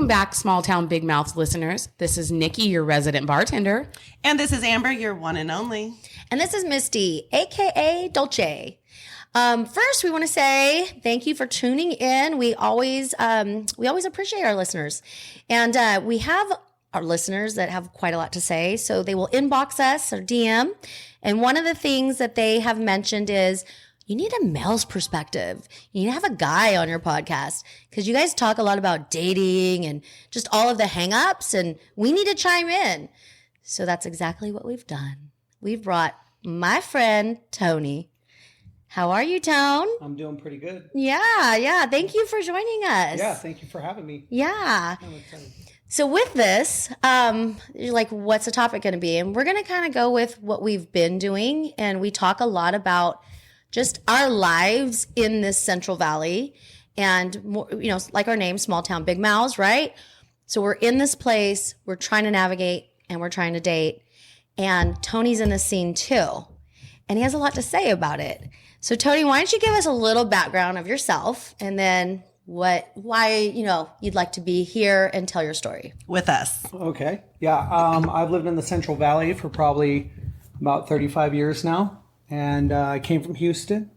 back, Small Town Big Mouths listeners. This is Nikki, your resident bartender. And this is Amber, your one and only. And this is Misty, aka Dolce. First, we want to say thank you for tuning in. We always appreciate our listeners, and we have our listeners that have quite a lot to say. So they will inbox us or DM, and one of the things that they have mentioned is you need a male's perspective. You need to have a guy on your podcast because you guys talk a lot about dating and just all of the hang-ups, and we need to chime in. So that's exactly what we've done. We've brought my friend Tony. How are you, Tone? I'm doing pretty good. Yeah. Thank you for joining us. Yeah, thank you for having me. Yeah. I'm excited. So with this, you're like, what's the topic going to be? And we're going to kind of go with what we've been doing. And we talk a lot about just our lives in this Central Valley and, more, like our name, Small Town Big Mouths, right? So we're in this place, we're trying to navigate and we're trying to date. And Tony's in the scene too. And he has a lot to say about it. So Tony, why don't you give us a little background of yourself and then why you'd like to be here and tell your story With us. Okay. Yeah. I've lived in the Central Valley for probably about 35 years now. And I came from Houston.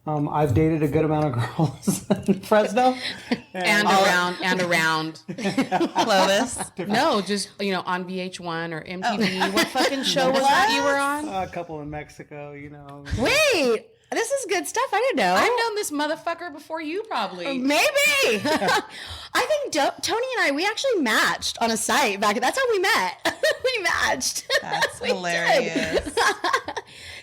I've dated a good amount of girls in Fresno. And around. Clovis. No, just, on VH1 or MTV. What fucking show was that you were on? A couple in Mexico, Wait, this is good stuff. I didn't know. I've known this motherfucker before you probably. Maybe. I think Tony and we actually matched on a site back. That's how we met. We matched. That's We hilarious. did.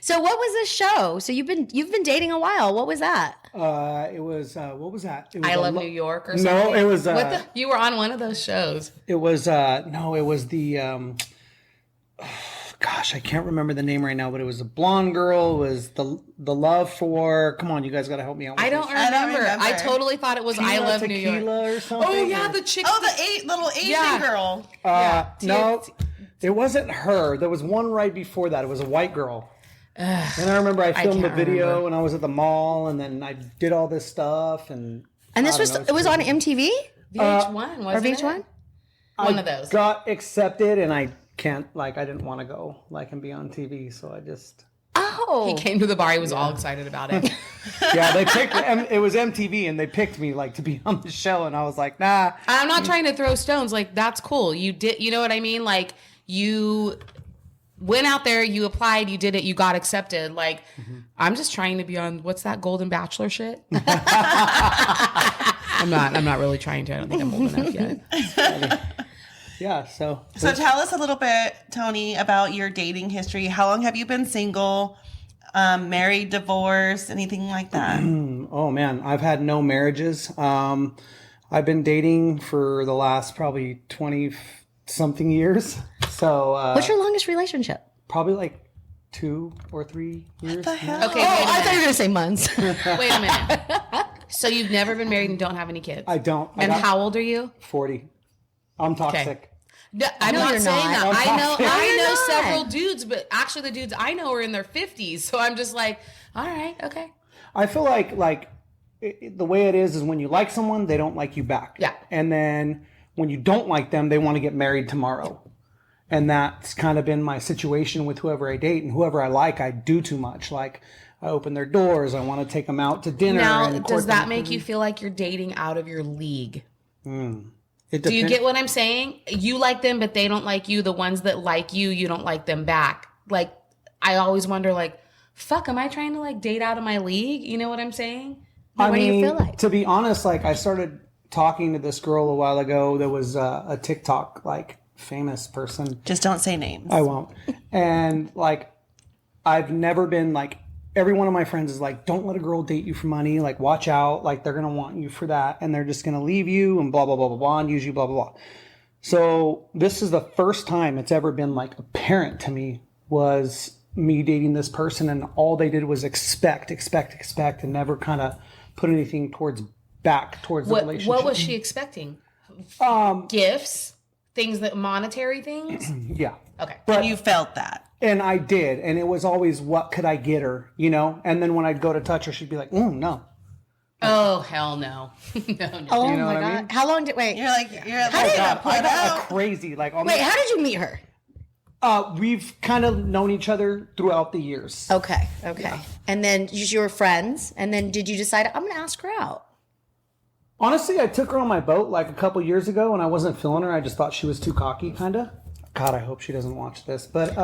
So what was this show? So you've been dating a while. What was that? It was, what was that? It was I Love New York or something? No, it was, you were on one of those shows. it was the, gosh, I can't remember the name right now, but it was a blonde girl. It was the love for, come on, you guys got to help me out with I don't this. remember. I totally thought it was I Love New York. Or something. Oh, yeah, the chick. Oh, the little Asian girl. No, it wasn't her. There was one right before that. It was a white girl. And I remember I filmed a can't video remember. when I was at the mall, and then I did all this stuff. And And I don't know, it was on MTV VH1, wasn't or VH1? it? One of those. Got accepted, and I didn't want to go and be on TV, so I just. Oh, He came to the bar. He was all excited about it. Yeah, they picked. It was MTV, and they picked me to be on the show, and I was like, nah. I'm not trying to throw stones. That's cool. You did, you know what I mean? You went out there, you applied, you did it, you got accepted. I'm just trying to be on, what's that Golden Bachelor shit? I'm not really trying to. I don't think I'm old enough yet. Yeah, so tell us a little bit, Tony, about your dating history. How long have you been single? Married, divorced, anything like that? Oh man, I've had no marriages. I've been dating for the last probably 20-something years. So what's your longest relationship? probably 2 or 3 years. What the hell? Okay, I thought you were going to say months. wait a minute. So you've never been married and don't have any kids? I don't. And how old are you? 40. I'm toxic. Okay. No, I'm No, not you're saying not. that. I know you're not. several dudes, but actually the dudes I know are in their 50s. So I'm just all right, okay. I feel like the way it is when you like someone, they don't like you back. Yeah. And then when you don't like them, they want to get married tomorrow. And that's kind of been my situation with whoever I date, and whoever I like, I do too much. I open their doors. I want to take them out to dinner. Now, and does court that them. make you feel like you're dating out of your league? It Do you depends. get what I'm saying? You like them, but they don't like you. The ones that like you, you don't like them back. I always wonder, fuck, am I trying to date out of my league? You know what I'm saying? What do you feel like? To be honest, I started talking to this girl a while ago. There was a TikTok famous person. Just don't say names. I won't. And I've never been every one of my friends is don't let a girl date you for money. Watch out. They're going to want you for that. And they're just going to leave you and blah, blah, blah, blah, blah, and use you, blah, blah, blah. So this is the first time it's ever been apparent to me was me dating this person. And all they did was expect, and never kind of put anything towards the relationship. What was she expecting? Gifts? Things monetary things? Yeah. Okay. And you felt that. And I did. And it was always, what could I get her? And then when I'd go to touch her, she'd be like, no. Oh, hell no. No. Oh You know my what I God. mean? How long did, wait. You're like, How did- gonna put I it got out. a crazy, like, Wait, how did you meet her? we've kind of known each other throughout the years. Okay. And then you were friends. And then did you decide, I'm going to ask her out? Honestly, I took her on my boat like a couple years ago and I wasn't feeling her. I just thought she was too cocky, kind of. God, I hope she doesn't watch this. But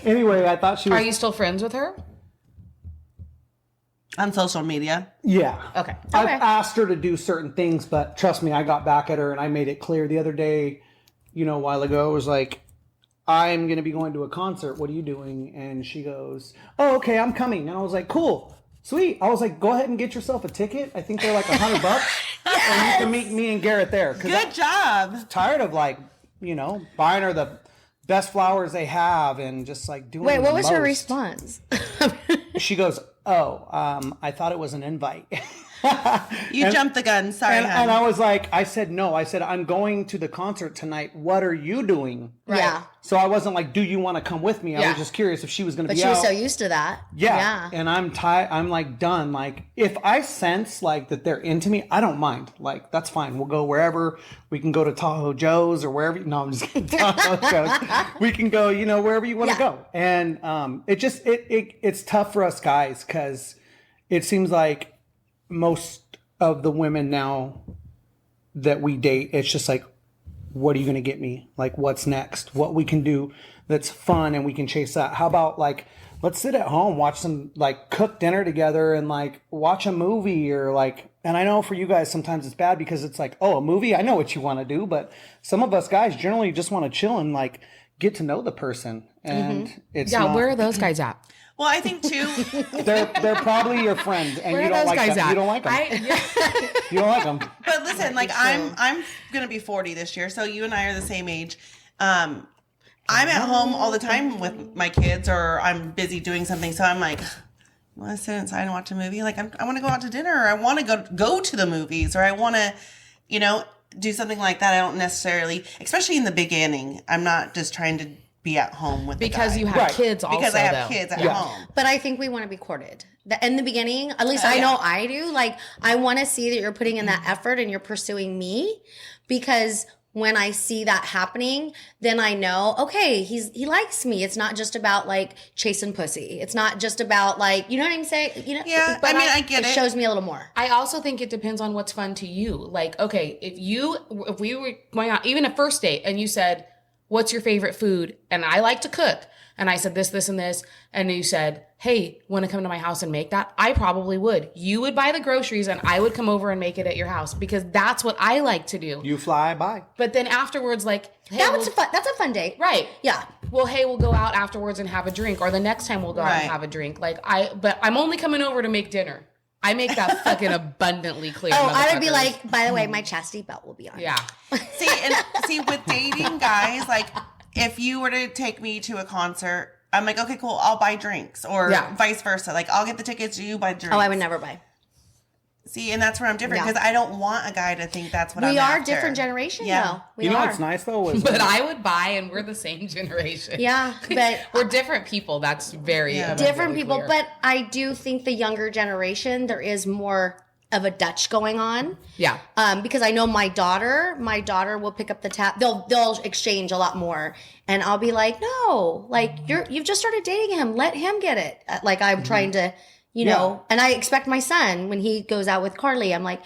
anyway, I thought she was... Are you still friends with her? On social media. Yeah. Okay. I've asked her to do certain things, but trust me, I got back at her and I made it clear the other day, a while ago, I was like, I'm going to be going to a concert. What are you doing? And she goes, oh, okay, I'm coming. And I was like, cool, sweet. I was like, go ahead and get yourself a ticket. I think they're like $100. Yes! And you can meet me and Garrett there. Good job. I'm tired of buying her the best flowers they have and just like doing Wait, the what was her most. response? She goes, oh, I thought it was an invite. You jumped the gun. Sorry, And hon. I was like, I said, no. I said, I'm going to the concert tonight. What are you doing? Yeah. So I wasn't like, do you want to come with me? I Yeah. was just curious if she was going to But be she out. was so used to that. Yeah. And I'm tired. I'm like done. Like if I sense like that they're into me, I don't mind. Like that's fine. We'll go wherever. We can go to Tahoe Joe's or wherever. No, I'm just kidding. Tahoe Joe's. We can go, wherever you want to go. And it's tough for us guys because it seems like most of the women now that we date, it's just like, what are you going to get me? Like, what's next? What we can do that's fun and we can chase that. How about like, let's sit at home, watch some like cook dinner together and like watch a movie or like, and I know for you guys, sometimes it's bad because it's like, oh, a movie, I know what you want to do. But some of us guys generally just want to chill and like get to know the person. And it's not, Where are those guys at? Well, I think too. they're probably your friend and Where you are don't those like guys them. at? You don't like them. You don't like them. But listen, like I'm gonna be 40 this year, so you and I are the same age. I'm at home all the time with my kids, or I'm busy doing something. So I'm like, you want to sit inside and watch a movie? Like I want to go out to dinner, or I want to go to the movies, or I want to, do something like that. I don't necessarily, especially in the beginning. I'm not just trying to be at home with Because the guy. you have Right. kids also, because I have though. kids at Yeah. home. But I think we want to be courted. In the beginning, at least I know I do. Like, I want to see that you're putting in that effort and you're pursuing me, because when I see that happening, then I know, okay, he likes me. It's not just about like chasing pussy. It's not just about like, you know what I'm saying? Yeah, but I get it. It shows me a little more. I also think it depends on what's fun to you. Like, okay, if we were going out, even a first date, and you said, what's your favorite food? And I like to cook. And I said this, and this. And you said, hey, want to come to my house and make that? I probably would. You would buy the groceries and I would come over and make it at your house because that's what I like to do. You fly by. But then afterwards, like, hey, That's a fun date. right. Yeah. Well, hey, we'll go out afterwards and have a drink, or the next time we'll go out Right. and have a drink. But I'm only coming over to make dinner. I make that fucking abundantly clear. Oh, I would be motherfuckers. like, by the way, my chastity belt will be on. Yeah. See, with dating guys, like if you were to take me to a concert, I'm like, okay, cool, I'll buy drinks, or Yeah. vice versa. Like I'll get the tickets, you buy drinks. Oh, I would never buy. See, and that's where I'm different Yeah. because I don't want a guy to think that's what We I'm are after. different generation, Yeah. though. We You know are. what's nice though was But I would buy, and we're the same generation. Yeah, but We're different people. That's very different abundantly people. clear. But I do think the younger generation, there is more of a Dutch going on. Yeah. Because I know my daughter will pick up the tab. They'll exchange a lot more, and I'll be like, no, like you've just started dating him. Let him get it. Like I'm trying to, and I expect my son when he goes out with Carly, I'm like,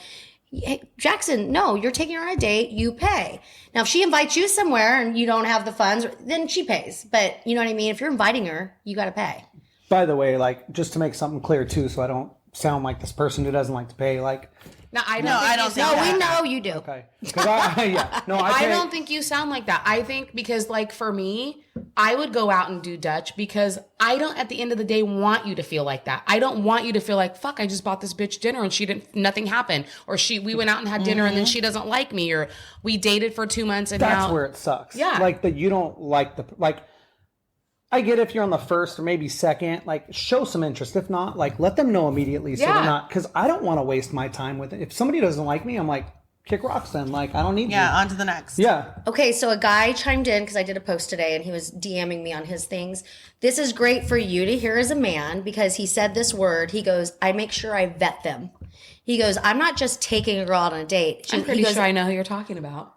hey, Jackson, no, you're taking her on a date. You pay. Now, if she invites you somewhere and you don't have the funds, then she pays. But you know what I mean? If you're inviting her, you got to pay. By the way, like just to make something clear too, so I don't sound like this person who doesn't like to pay. Like, No, I don't. No, think I don't you think sound No, like we that. know you do. okay, because I I pay. don't think you sound like that. I think because, like, for me, I would go out and do Dutch because I don't, at the end of the day, want you to feel like that. I don't want you to feel like, fuck, I just bought this bitch dinner and nothing happened. Or we went out and had dinner and then she doesn't like me. Or we dated for 2 months and That's now. where it sucks. Yeah. Like that you don't like I get if you're on the first or maybe second, like show some interest. If not, like let them know immediately so Yeah. they're not, because I don't want to waste my time with it. If somebody doesn't like me, I'm like, kick rocks then. Like I don't need Yeah, you. on to the next. Yeah. Okay, so a guy chimed in because I did a post today and he was DMing me on his things. This is great for you to hear as a man because he said this word. He goes, I make sure I vet them. He goes, I'm not just taking a girl out on a date. I'm pretty sure I know who you're talking about.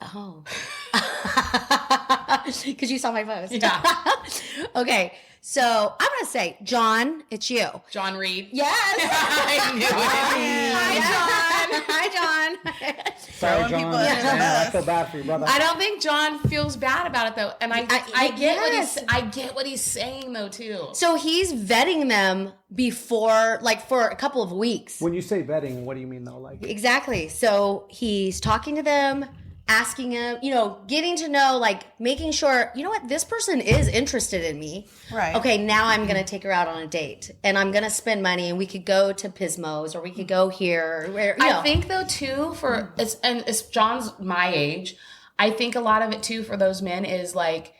Oh. Because you saw my post. Yeah. Okay. So I'm going to say, John, it's you. John Reed. Yes. I knew it. Hi, John. Sorry, Throwing John. people under the I bus. feel bad for you, brother. I don't think John feels bad about it though, and I get yes. I get what he's saying though too. So he's vetting them before, like for a couple of weeks. When you say vetting, what do you mean though? Like, Exactly. So he's talking to them, asking him, getting to know, like making sure, you know what, this person is interested in me. Right. Okay, now I'm going to take her out on a date and I'm going to spend money and we could go to Pismo's or we could go here. Where, I think though too it's John's my age. I think a lot of it too for those men is like,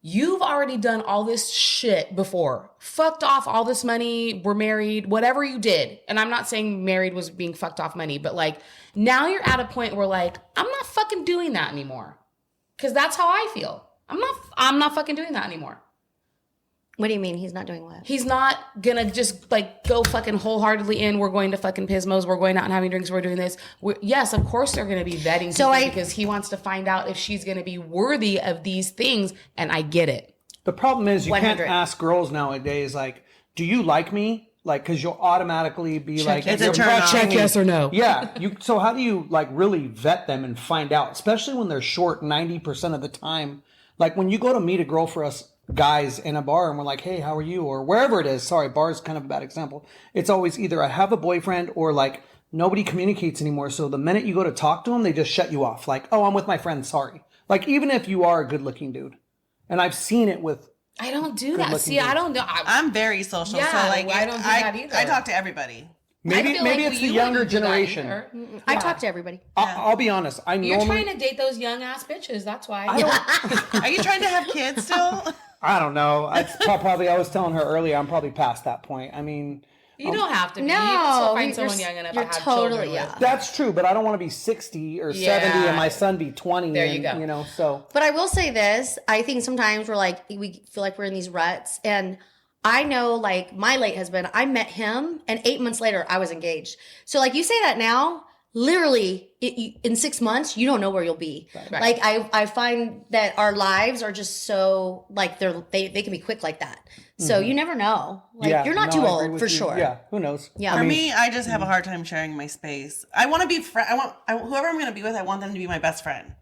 you've already done all this shit before. Fucked off all this money, we're married, whatever you did. And I'm not saying married was being fucked off money, but like now you're at a point where like, I'm not fucking doing that anymore. Cause that's how I feel. I'm not fucking doing that anymore. What do you mean he's not doing what? He's not gonna just like go fucking wholeheartedly in. We're going to fucking Pismo's. We're going out and having drinks. We're doing this. Yes, of course they're gonna be vetting people because he wants to find out if she's gonna be worthy of these things. And I get it. the problem is you 100. can't ask girls nowadays, like, do you like me? Like, because you'll automatically be like, It's a you're turn on. questioning- Check yes or no. Yeah. So how do you like really vet them and find out, especially when they're short 90% of the time? Like when you go to meet a girl for us guys in a bar and we're like, hey, how are you? Or wherever it is. Sorry, bar is kind of a bad example. It's always either I have a boyfriend or like nobody communicates anymore. So the minute you go to talk to them, they just shut you off. Like, oh, I'm with my friend. Sorry. Like even if you are a good looking dude. And I've seen it with, I don't do that. looking See, I dudes. don't know. I'm very social, Yeah, so like I don't do that either. I talk to everybody. maybe feel like it's the you younger wouldn't do that generation. either. I talk to everybody. I'll be honest. You're trying to date those young ass bitches. That's why. Are you trying to have kids still? I don't know. Probably I was telling her earlier, I'm probably past that point. I mean, You don't have to be. No, You can still find you're- someone young enough to you're have totally- children with. yeah. that's true, but I don't want to be 60 or Yeah. 70 and my son be 20. There you and, go. You know, so But I will say this. I think sometimes we feel like we're in these ruts. And I know like my late husband, I met him and 8 months later I was engaged. So like you say that now, literally in 6 months, you don't know where you'll be. Right. Like I find that our lives are just so like they can be quick like that. So you never know. Like yeah, you're not no, too I agree old with for you. sure. Yeah, who knows? Yeah. For I mean- me, I just have a hard time sharing my space. I want to be whoever I'm going to be with, I want them to be my best friend.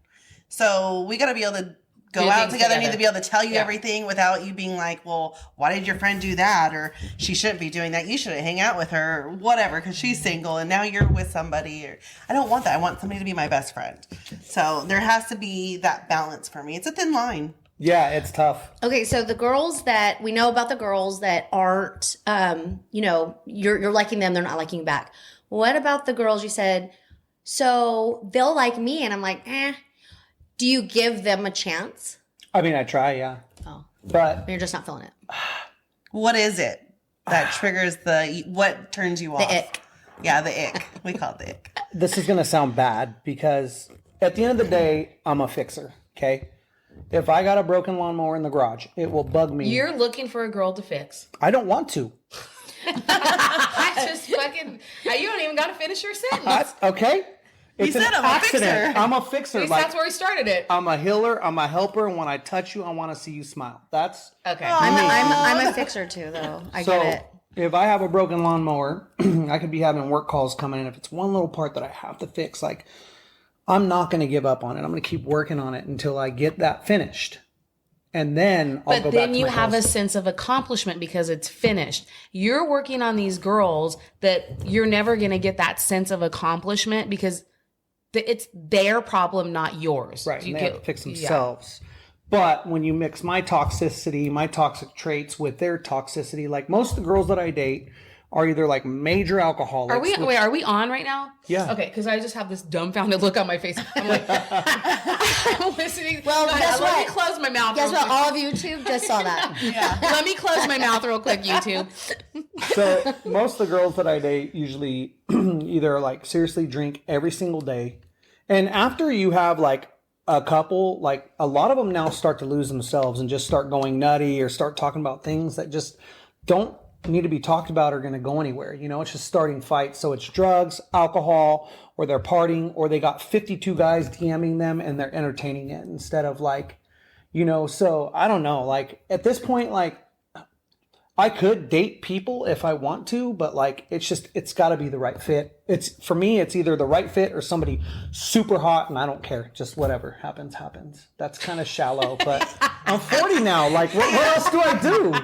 So we got to be able to go Do out things together. I need together. to be able to tell you Yeah. everything without you being like, well, why did your friend do that? Or she shouldn't be doing that. You shouldn't hang out with her or whatever because she's single and now you're with somebody. Or I don't want that. I want somebody to be my best friend. So there has to be that balance for me. It's a thin line. Yeah, it's tough. Okay, so the girls that we know about the girls that aren't, you're liking them, they're not liking you back. What about the girls you said, so they'll like me, and I'm like, do you give them a chance? I mean, I try, yeah. Oh, But you're just not feeling it. What is it that triggers what turns you off? The ick. Yeah, the ick. We call it the ick. this is going to sound bad because at the end of the day, I'm a fixer, okay? If I got a broken lawnmower in the garage, it will bug me. You're looking for a girl to fix. I don't want to. I just fucking. You don't even got to finish your sentence. Okay? It's said an I'm a accident. fixer. I'm a fixer. At least Like, that's where he started it. I'm a healer. I'm a helper. And when I touch you, I want to see you smile. That's Okay. I'm a fixer too, though. I so. get it. If I have a broken lawnmower, I could be having work calls coming in. If it's one little part that I have to fix, like I'm not going to give up on it. I'm going to keep working on it until I get that finished. And then I'll go But back then to you my have a goals. sense of accomplishment because it's finished. You're working on these girls that you're never going to get that sense of accomplishment because it's their problem, not yours. Right. Do you And they have get- to fix yeah. themselves. But when you mix my toxicity, my toxic traits with their toxicity, like most of the girls that I date are either like major alcoholics. Are we on right now? Yeah. Okay, because I just have this dumbfounded look on my face. I'm like, I'm listening. Well, guess let me what? close my mouth. Guess real what? quick. All of YouTube just saw that. Yeah. Let me close my mouth real quick, YouTube. So most of the girls that I date usually either like seriously drink every single day. And after you have like a couple, like a lot of them now start to lose themselves and just start going nutty or start talking about things that just don't need to be talked about are going to go anywhere. You know, it's just starting fights. So it's drugs, alcohol, or they're partying, or they got 52 guys DMing them and they're entertaining it instead of like, you know, so I don't know. Like at this point, like I could date people if I want to, but like it's got to be the right fit. It's for me, it's either the right fit or somebody super hot, and I don't care. Just whatever happens. That's kind of shallow, but I'm 40 now. Like what else do I do?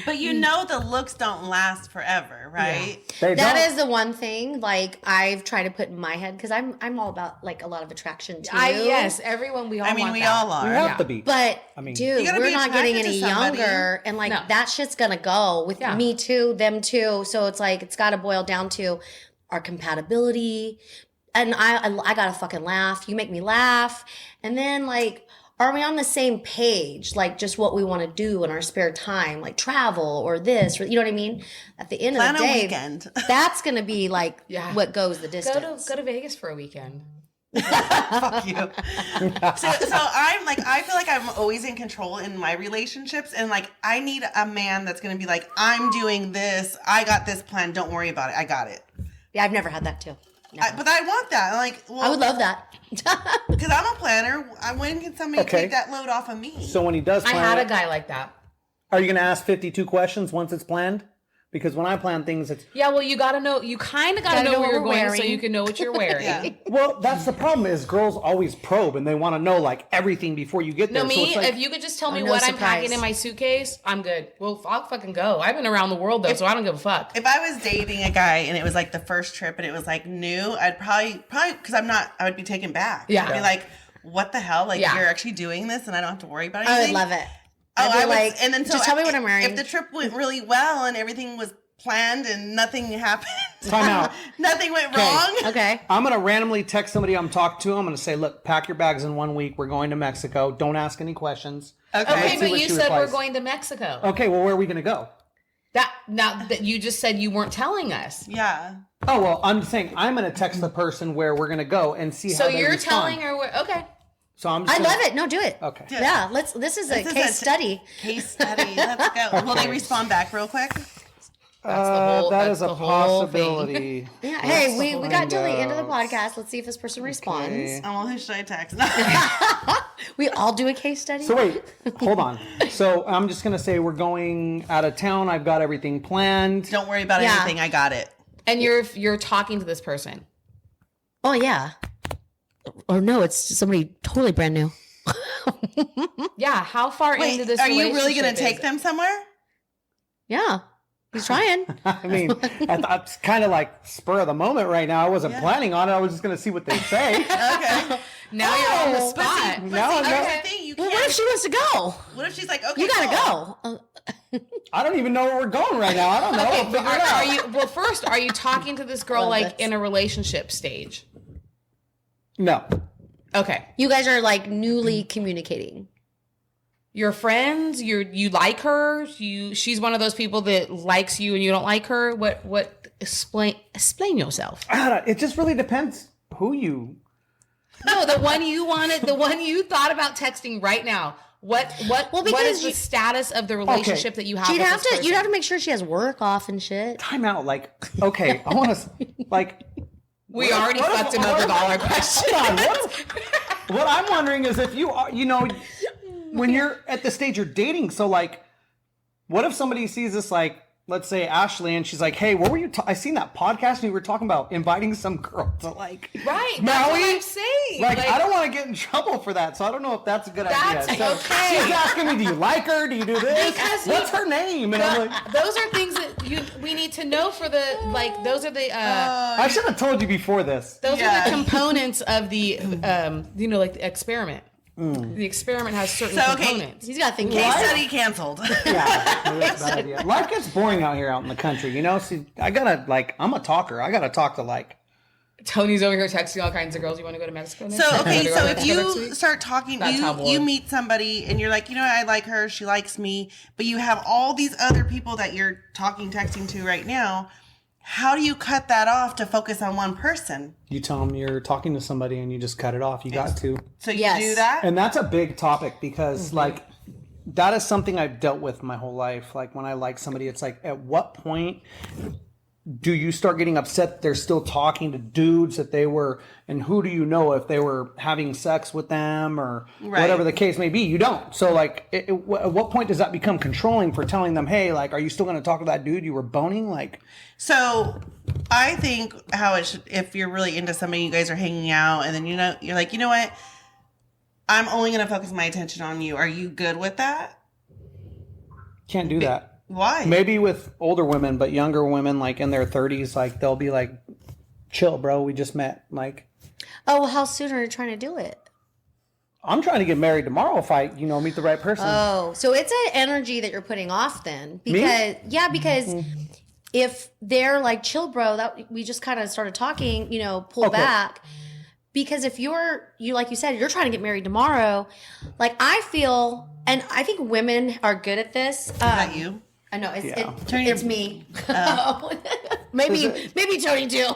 But you know the looks don't last forever, right? They That don't. is the one thing, like, I've tried to put in my head, because I'm all about, like, a lot of attraction, too. Yes, everyone, we all I mean, want we that. all are. You have to be. But, I mean, dude, You gotta we're be not getting attracted any to somebody. younger. And, like, No. that shit's gonna go with Yeah. me, too, them, too. So it's like, it's gotta boil down to our compatibility. And I gotta fucking laugh. You make me laugh. And then, like, are we on the same page? Like, just what we want to do in our spare time, like travel or this, or, you know what I mean? At the end Plan of the a day, weekend. that's going to be like Yeah. what goes the distance. Go to Vegas for a weekend. Fuck you. So I'm like, I feel like I'm always in control in my relationships, and like I need a man that's gonna be like, I'm doing this, I got this plan, don't worry about it, I got it. Yeah, I've never had that too. Never. But I want that. Like, well, I would love that. because I'm a planner. When can somebody Okay. take that load off of me? So when he does I plan had a it, guy like that. are you going to ask 52 questions once it's planned? Because when I plan things, it's Yeah, well, you gotta know. You kind of gotta know where you're what we're going so wearing. you can know what you're wearing. Yeah. well, that's the problem is girls always probe and they want to know like everything before you get there. No, So me, it's like, if you could just tell me no what I'm surprise. packing in my suitcase, I'm good. Well, I'll fucking go. I've been around the world though, so I don't give a fuck. If I was dating a guy and it was like the first trip and it was like new, I'd probably because I would be taken back. Yeah. I'd be like, what the hell? Like, Yeah. you're actually doing this and I don't have to worry about I anything. would love it. Oh, I'd be I would, like, and then so just tell me what I'm wearing. If the trip went really well and everything was planned and nothing happened, Time out. nothing went Okay. wrong. Okay. I'm going to randomly text somebody I'm talking to. I'm going to say, look, pack your bags in 1 week. We're going to Mexico. Don't ask any questions. Okay. Okay, Let's see but what you she said replies. we're going to Mexico. Okay, well, where are we going to go? That you just said you weren't telling us. Yeah. Oh, well, I'm saying I'm going to text the person where we're going to go and see So how they you're respond. telling her where? Okay. So I'm just I love it. No, do it. Okay. Yeah, this is a This is case study. Case study. Let's go. Will they respond back real quick? whole- that that's is a the whole thing. possibility. Yeah. Hey, we got find till the end of the out. podcast. Let's see if this person responds. Oh, well, who should I text? We all do a case study. So wait, hold on. So I'm just going to say we're going out of town. I've got everything planned. Don't worry about Yeah. anything. I got it. And you're talking to this person. Oh yeah. Or no, it's somebody totally brand new. Yeah. How far Wait, into this? are you really going relationship to take is it? them somewhere? Yeah, he's trying. I mean, that's kind of like spur of the moment right now. I wasn't planning on it. I was just going to see what they say. Okay. Now you're on the Oh, spot. But Now see, I'm here's not- the thing. You Well, can't. what if she wants to go? What if she's like, okay, You gotta cool. go. I don't even know where we're going right now. I don't know. Okay, I'll but figure it out. are you? Well, first, are you talking to this girl Love like this. in a relationship stage? No. Okay, You guys are like newly communicating. you're friends. You like her. She's one of those people that likes you and you don't like her. What? Explain yourself. I don't- It just really depends who you. No, the one you wanted, the one you thought about texting right now. What Well, what because is the status of the relationship that you have? You'd with have this to. person? You'd have to make sure she has work off and shit. Time out. Like, okay, I want to, like, We already what if- fucked him up with all our questions. hold on. What I'm wondering is if you are, when you're at the stage you're dating, so like, what if somebody sees this, like, let's say Ashley, and she's like, hey, what were you, I seen that podcast and you were talking about inviting some girl to like, Right. That's what Maui? I'm saying. Like, I don't want to get in trouble for that, so I don't know if that's a good That's idea. So okay. she's asking me, do you like her? Do you do this? Because What's her name? And I'm like, those are things that we need to know for the like. Those are the I should have told you before this. those are Yeah. the components of the like the experiment. The experiment has certain So, okay. components. He's got to think. Case twice. study canceled. Yeah, maybe that's a bad idea. Life gets boring out here out in the country, See, I gotta, like, I'm a talker. I gotta talk to, like, Tony's over here texting all kinds of girls. You want to go to Mexico next? So okay, You wanna go so to if Mexico next you week? start talking, That's how bored. you meet somebody and you're like, I like her, she likes me, but you have all these other people that you're talking, texting to right now. How do you cut that off to focus on one person? you tell them you're talking to somebody and you just cut it off. You got to. So you Yes. do that? And that's a big topic because, like, that is something I've dealt with my whole life. Like when I like somebody, it's like, at what point do you start getting upset that they're still talking to dudes that they were, and who do you know if they were having sex with them or whatever the case may be? You don't. So like, at what point does that become controlling for telling them, hey, like, are you still going to talk to that dude you were boning? Like, so I think how it should, if you're really into somebody, you guys are hanging out, and then you're like, you know what? I'm only going to focus my attention on you. Are you good with that? Can't do that. Why? Maybe with older women, but younger women, like in their 30s, like they'll be like, chill, bro, we just met. Like, Oh, well, how soon are you trying to do it? I'm trying to get married tomorrow if I, meet the right person. Oh, so it's an energy that you're putting off then. Because, because if they're like, chill, bro, that we just kind of started talking, pull back. Because if you like you said, you're trying to get married tomorrow, like I feel, and I think women are good at this. Is that you? I know Tony, it's me. maybe Tony too.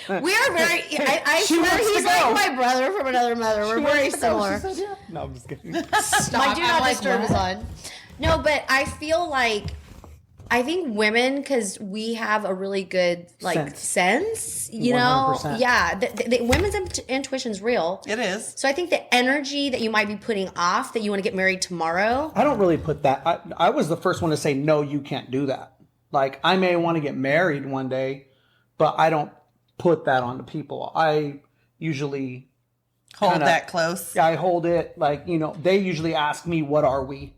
We are very. I swear he's like my brother from another mother. We're very similar. No, I'm just kidding. My do not disturb is on. No, but I feel like I think women, because we have a really good sense, 100%. Yeah, the women's intuition's real. It is. So I think the energy that you might be putting off that you want to get married tomorrow. I don't really put that. I was the first one to say, no, you can't do that. Like, I may want to get married one day, but I don't put that on to people. I usually hold that close. I hold it like, they usually ask me, what are we?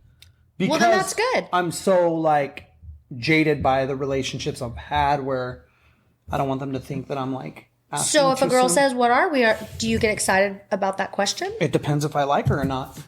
Because then that's good. I'm so jaded by the relationships I've had where I don't want them to think that I'm like asking So if a too girl soon. says, what are we? Do you get excited about that question? It depends if I like her or not.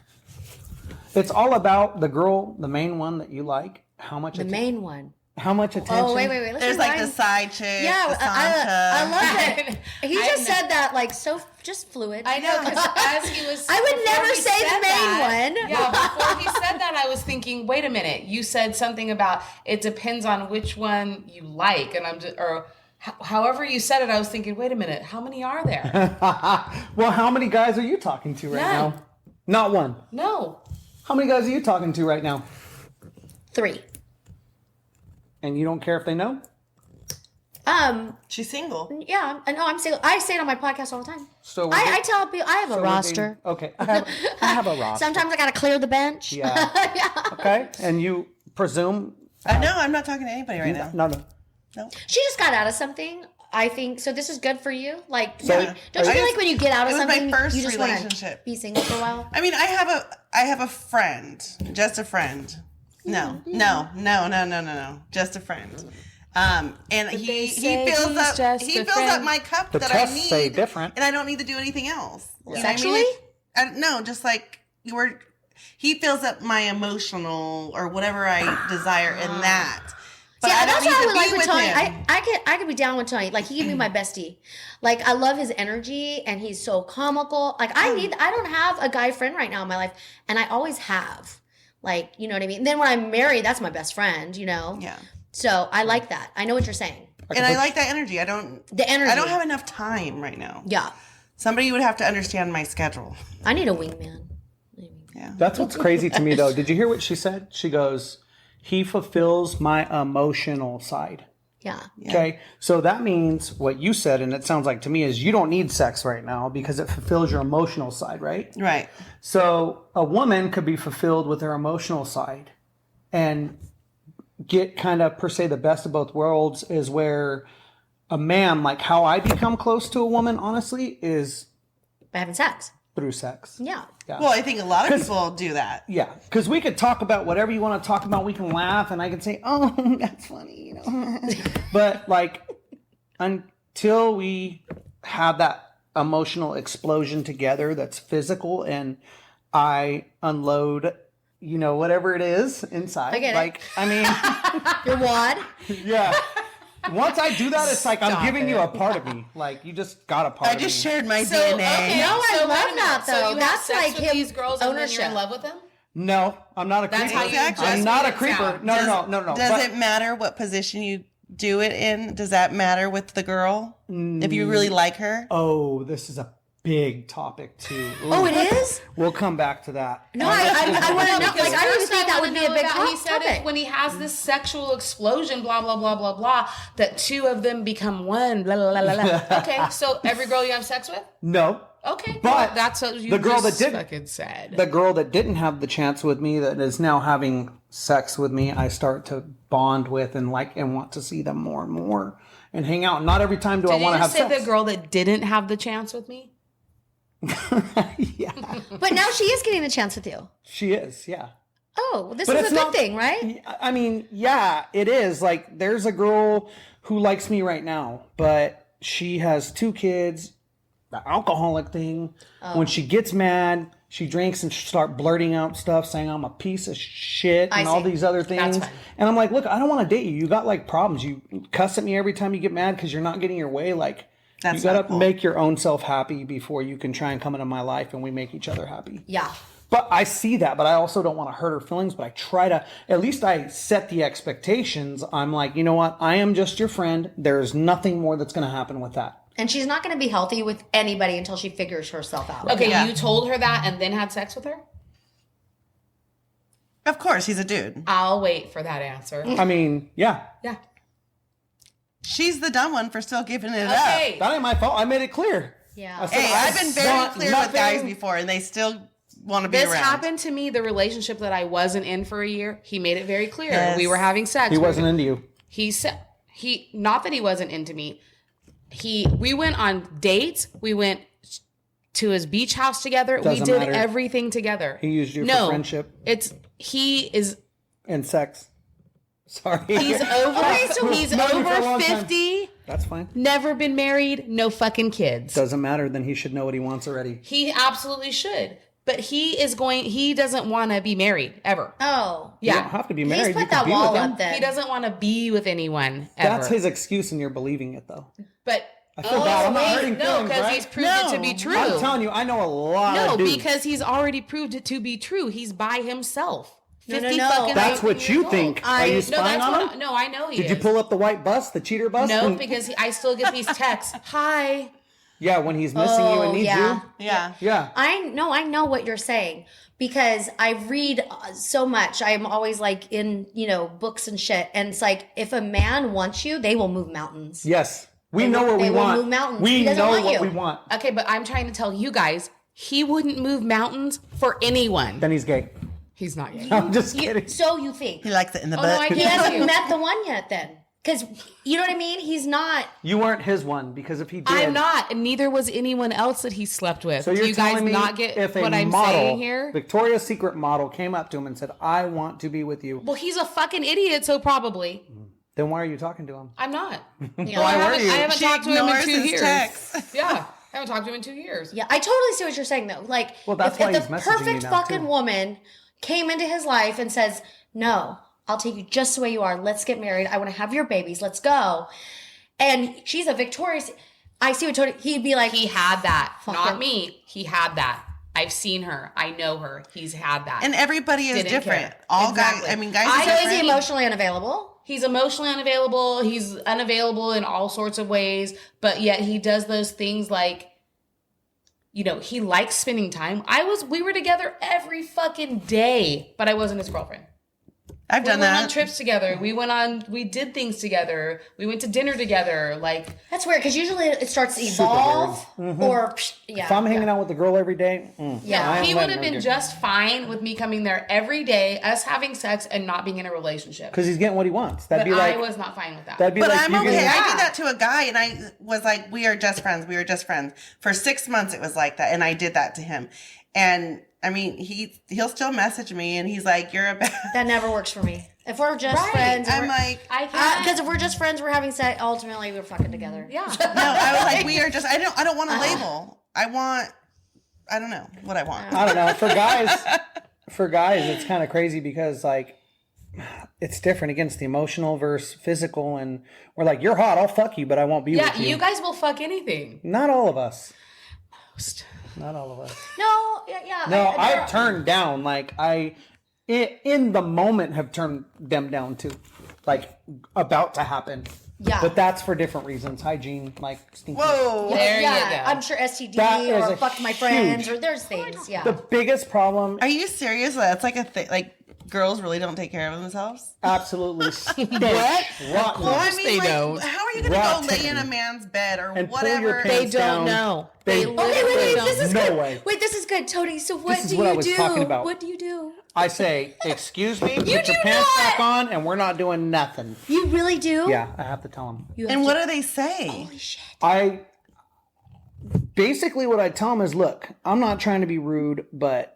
It's all about the girl, the main one that you like. How much? The main one. How much attention? Oh, wait. Let's There's rewind. the side chick. Yeah, the I love Sancha. it. He just said that so just fluid. I know, because as he was, I would before never he say said the main that- one. Yeah, before he said that, I was thinking, wait a minute. You said something about it depends on which one you like, and I'm just, or however you said it, I was thinking, wait a minute, how many are there? Well, how many guys are you talking to right None. now? Not one. No. How many guys are you talking to right now? 3. And you don't care if they know? She's single. Yeah, I know. I'm single. I say it on my podcast all the time. So I tell people I have a roster. Okay, I have a roster. Sometimes I got to clear the bench. Yeah. Okay, and you presume? No, I'm not talking to anybody right now. No. No. She just got out of something. I think so. This is good for you. Like, So- don't you feel like when you get out of It was my something, first you just want to relationship. be single for a while? I mean, I have a friend, just a friend. No, just a friend. And he say fills he's up just he a fills friend. up my cup The that I tests need, say different. and I don't need to do anything else. You know what I mean? Sexually? No, just like he fills up my emotional or whatever I desire in that. But Yeah, I don't that's need what I to would be like with with Tony. him. I could be down with Tony. Like, he can be my bestie. Like, I love his energy, and he's so comical. Like, I don't have a guy friend right now in my life, and I always have. Like, you know what I mean? And then when I'm married, that's my best friend. Yeah. So I like that. I know what you're saying. And I like that energy. The energy. I don't have enough time right now. Yeah. Somebody would have to understand my schedule. I need a wingman. Yeah. That's what's crazy to me, though. Did you hear what she said? She goes, he fulfills my emotional side. Yeah. Okay, so that means what you said, and it sounds like to me, is you don't need sex right now because it fulfills your emotional side, right? Right. So a woman could be fulfilled with her emotional side and get kind of, per se, the best of both worlds, is where a man, like how I become close to a woman, honestly, is By having sex. through sex. Yeah. Well, I think a lot of people do that. Yeah, because we could talk about whatever you want to talk about. We can laugh, and I can say, "Oh, that's funny," But like, until we have that emotional explosion together, that's physical, and I unload, whatever it is inside. I get it. Like, I mean, Your wad. yeah. Once I do that, it's like I'm giving you a part of me. Like, you just got a part I of just me. shared my So, DNA. okay, No, I so love wait a minute. that, So though. you That's have sex like with him these girls and then you're ownership. in love with them? No, I'm not a creeper. That's how you Exactly. just I'm not a made it creeper. sound. No. Does But- it matter what position you do it in? Does that matter with the girl? If you really like her? Oh, this is a big topic too. Oh, it is? We'll come back to that. No, I want to know. Because Like, I don't even first think that wanna would be a know big about- He said topic. it when he has this sexual explosion, blah, blah, blah, blah, blah, that two of them become one, blah, blah, blah, blah. Okay, so every girl you have sex with? No. Okay. But well, that's what you the girl just that didn't- fucking said. The girl that didn't have the chance with me, that is now having sex with me, I start to bond with and want to see them more and more and hang out. Not every time do I Did you want to have just say sex. the girl that didn't have the chance with me? Yeah, But now she is getting the chance with you. she is. Yeah. Oh, this But is it's a good not- thing, right? I mean, yeah, it is. Like, there's a girl who likes me right now, but she has 2 kids, the alcoholic thing. When she gets mad, she drinks and start blurting out stuff saying I'm a piece of shit and all see. these other things. fine. And I'm like, look, I don't want to date you. You got like problems. You cuss at me every time you get mad because you're not getting your way. Like, That's you got not to cool. make your own self happy before you can try and come into my life and we make each other happy. Yeah. But I see that, but I also don't want to hurt her feelings. But I try to, at least I set the expectations. I'm like, you know what? I am just your friend. There's nothing more that's going to happen with that. And she's not going to be healthy with anybody until she figures herself out. Okay, Yeah. you told her that and then had sex with her? Of course, he's a dude. I'll wait for that answer. I mean, yeah, Yeah. She's the dumb one for still giving it up. Okay. that ain't my fault. I made it clear. Yeah. I said, Hey, I I've been very want clear with guys nothing- before, and they still want to be This around. happened to me, the relationship that I wasn't in for a year. He made it very clear. Yes. We were having sex. He wasn't into you. He said not that he wasn't into me. We went on dates. We went to his beach house together. We Doesn't did matter. everything together. He used you for friendship He is and sex. Sorry. he's over he's Known you for a over long time. 50, That's fine. never been married, no fucking kids. Doesn't matter. Then he should know what he wants already. He absolutely should. But he doesn't want to be married ever. Oh. You Yeah. don't have to be He's married. You put can that be wall with him. up then. He doesn't want to be with anyone ever. That's his excuse, and you're believing it though. But I feel bad. I'm not hurting no, feelings, because right? he's proved it to be true. I'm telling you, I know a lot No, of dudes. because he's already proved it to be true. He's by himself. No, 50 no. fucking That's what years you old. think. Are you No, spying that's on what him? no, I know he Did is. you pull up the white bus, the cheater bus? No, And- because I still get these texts. Hi. yeah, when he's missing you and needs yeah. you. Yeah. Yeah. I know what you're saying because I read so much. I'm always like in, books and shit. And it's like, if a man wants you, they will move mountains. Yes. We They know will- what we they will want. move mountains. We He doesn't know want what you. we want. Okay, but I'm trying to tell you guys, he wouldn't move mountains for anyone. Then he's gay. He's not gay. I'm just kidding. So you think. He likes it in the Oh, butt. no, I He get hasn't you. met the one yet then. Because, you know what I mean? He's not. You weren't his one because if he did, I'm not, and neither was anyone else that he slept with. So you're Do you guys telling me not get if a what I'm model, saying here? Victoria's Secret model, came up to him and said, "I want to be with you," Well, he's a fucking idiot, so probably. then why are you talking to him? I'm not. Yeah. Why I were haven't, you? I haven't She talked to him in ignores 2 his years. texts. Yeah, I haven't talked to him in 2 years. Yeah, I totally see what you're saying though. Like, Well, that's if why the he's messaging perfect you now, fucking too. woman came into his life and says, "No, I'll take you just the way you are. Let's get married. I want to have your babies. Let's go." And she's a Victoria's. I see what Tony. He'd be like, He had that, not Fucking- me. He had that. I've seen her. I know her. He's had that. And everybody is Didn't different. care. All Exactly. guys, guys I are "So is he different. emotionally unavailable?" He's emotionally unavailable. He's unavailable in all sorts of ways, but yet he does those things like, he likes spending time. We were together every fucking day, but I wasn't his girlfriend. I've We done went on that. trips together. We did things together. We went to dinner together. Like, That's weird because usually it starts to evolve or yeah. If I'm hanging out with the girl every day, Yeah. I he am would letting have her been go. just fine with me coming there every day, us having sex and not being in a relationship. because he's getting what he wants. That'd But be like I was not fine with that. that'd be But like I'm you okay. getting- I did that to a guy, and I was like, "We are just friends. We are just friends." For 6 months, it was like that, and I did that to him. And I mean, he'll still message me, and he's like, "You're a bad." That never works for me. If we're just Right. friends, I'm like, I can't. because if we're just friends, we're having sex. Ultimately, we're fucking together. Yeah. no, I was like, "We are just." I don't want a label. I don't know what I want. I don't know. For guys, it's kind of crazy because like it's different against the emotional versus physical, and we're like, "You're hot, I'll fuck you, but I won't be Yeah, with you." you guys will fuck anything. Not all of us. Not all of us. No, yeah. No, I've turned down. Like in the moment have turned them down too. Like about to happen. Yeah. But that's for different reasons. Hygiene, like stinky. Whoa. There you go. I'm sure STD That is or a fuck my friends huge- or there's things. Yeah. The biggest problem, Are you serious? That's like a thing. Like girls really don't take care of themselves. absolutely stench. What? Rotten. Well, I they mean, like, don't. how are you gonna Rotten. go lay in a man's bed or And pull your whatever? pants They down. don't know. They- They Okay, wait, literally don't. this is No good. way. Wait, this is good, Tony. So what This is do what I you was do? talking about. What do you do? I say, excuse me, put do your pants not. back on, and we're not doing nothing. You really do? Yeah, I have to tell them. You have And to- what do they say? Holy shit. I basically what I tell them is, look, I'm not trying to be rude, but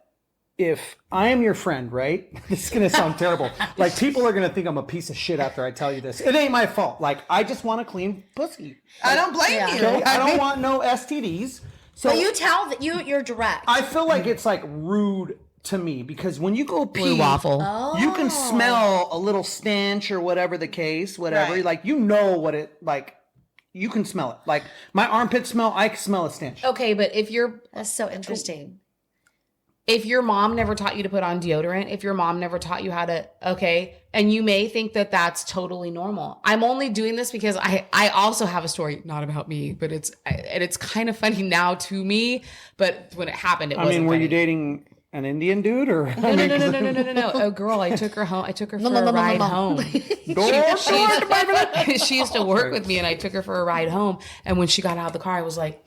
if I am your friend, right? This is gonna sound terrible. Like people are gonna think I'm a piece of shit after I tell you this. It ain't my fault. Like I just want a clean pussy. I don't blame Yeah. you. Okay? I don't want no STDs. So But you tell that you're direct. I feel like it's like rude to me because when you go pee, Blue waffle. you can smell a little stench or whatever the case, whatever. Right. Like you know what it like. You can smell it. Like my armpit smell, I can smell a stench. Okay, but if That's so interesting. your mom never taught you to put on deodorant, if your mom never taught you how to, okay, and you may think that that's totally normal. I'm only doing this because I also have a story, not about me, but it's kind of funny now to me, but when it happened, it I wasn't mean, were funny. you dating an Indian dude or? No. A girl. I took her home. I took her for a ride home. She used to work with me, and I took her for a ride home. And when she got out of the car, I was like,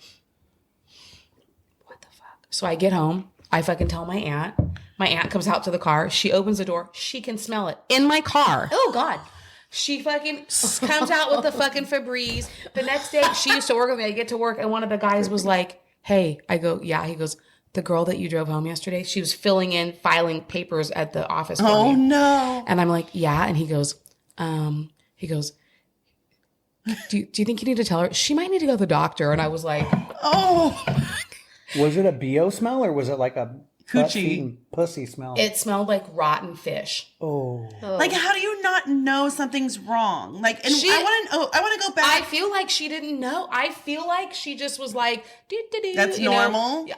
"What the fuck?" So I get home. I fucking tell my aunt. My aunt comes out to the car. She opens the door. She can smell it in my car. Oh, God. She fucking comes out with the fucking Febreze. The next day, she used to work with me. I get to work, and one of the guys was like, "Hey," I go, "Yeah." He goes, "The girl that you drove home yesterday, she was filing papers at the office for Oh me." no. And I'm like, "Yeah." And he goes, do you think you need to tell her? She might need to go to the doctor. And I was like, Oh. Was it a BO smell or was it like a butt, Coochie. feet, and pussy smell? it smelled like rotten fish. Oh. Like, how do you not know something's wrong? Like, and She- I want to go I back. feel like she didn't know. I feel like she just was like, "Doo-doo-doo," That's you know? normal? Yeah,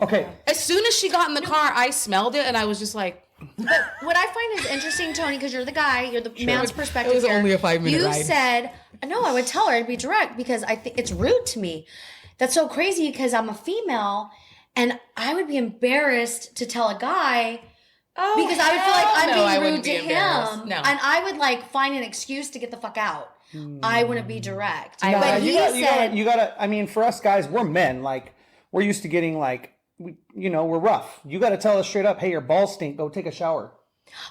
Okay. as soon as she got in the car, I smelled it and I was just like, But what I find is interesting, Tony, because you're the guy, you're the man's perspective. It was here. only a 5-minute You ride. said, no, I would tell her, I'd be direct because I think it's rude to me. That's so crazy because I'm a female and I would be embarrassed to tell a guy because I would feel like I'm no, I being wouldn't rude be to embarrassed. him. No. And I would like find an excuse to get the fuck out. I wouldn't be direct. I- But you he gotta, said, you gotta, I mean, for us guys, we're men. Like, we're used to getting like, we're rough. You gotta tell us straight up, hey, your balls stink. Go take a shower.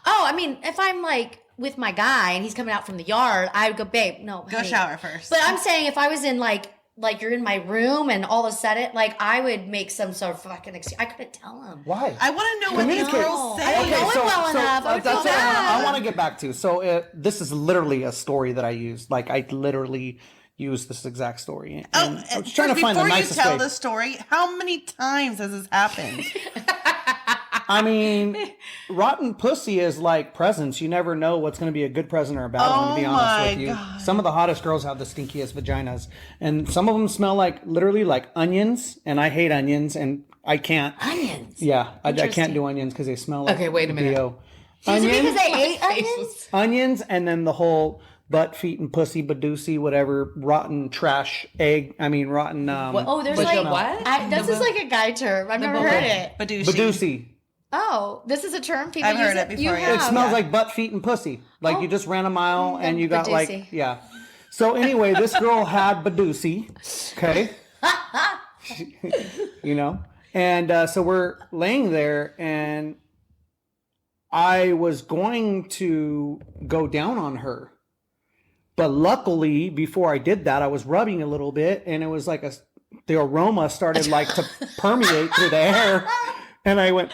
oh, I mean, if I'm like with my guy and he's coming out from the yard, I would go, babe, no. Go honey. shower first. But I'm saying if I was in like you're in my room and all of a sudden, like I would make some sort of fucking excuse. I couldn't tell him. Why? I want to know what these Communicate. girls I say. don't know it well enough. I would that's feel what bad. I want to get back to. So this is literally a story that I used. Like I literally used this exact story. And I was trying to find the nicest Before you way. tell the story, how many times has this happened? I mean, rotten pussy is like presents. You never know what's going to be a good present or a bad one, to be Oh honest my with you. God. Some of the hottest girls have the stinkiest vaginas. And some of them smell like, literally like onions. And I hate onions and I can't. Onions. Yeah, I can't do onions because they smell like Okay, wait a minute. BO. Is it because Onions, they ate onions? onions, and then the whole butt, feet, and pussy, badoosie, whatever, rotten trash egg. I mean, rotten. Oh, there's But like the what? this is like a guy term. I've never heard it. Badooshi. badoosie. Oh, this is a term people I've use heard it before, You yeah. have. It smells like butt, feet, and pussy. Like you just ran a mile and you got badoosie. like, yeah. So anyway, this girl had badoosie. Okay. You know? And so we're laying there and I was going to go down on her. But luckily, before I did that, I was rubbing a little bit and it was like the aroma started like to permeate through the air. And I went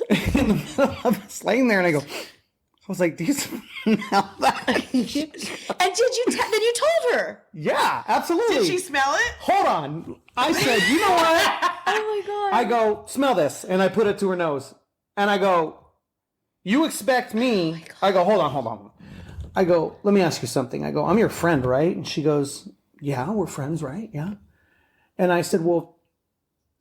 in the middle of us laying there and I go, I was like, do you smell that? And did you? Then you told her. Yeah, absolutely. Did she smell it? Hold on. I said, you know what? Oh my god. I go, smell this. And I put it to her nose. And I go, you expect me. I go, hold on. I go, let me ask you something. I go, I'm your friend, right? And she goes, yeah, we're friends, right? Yeah. And I said, well,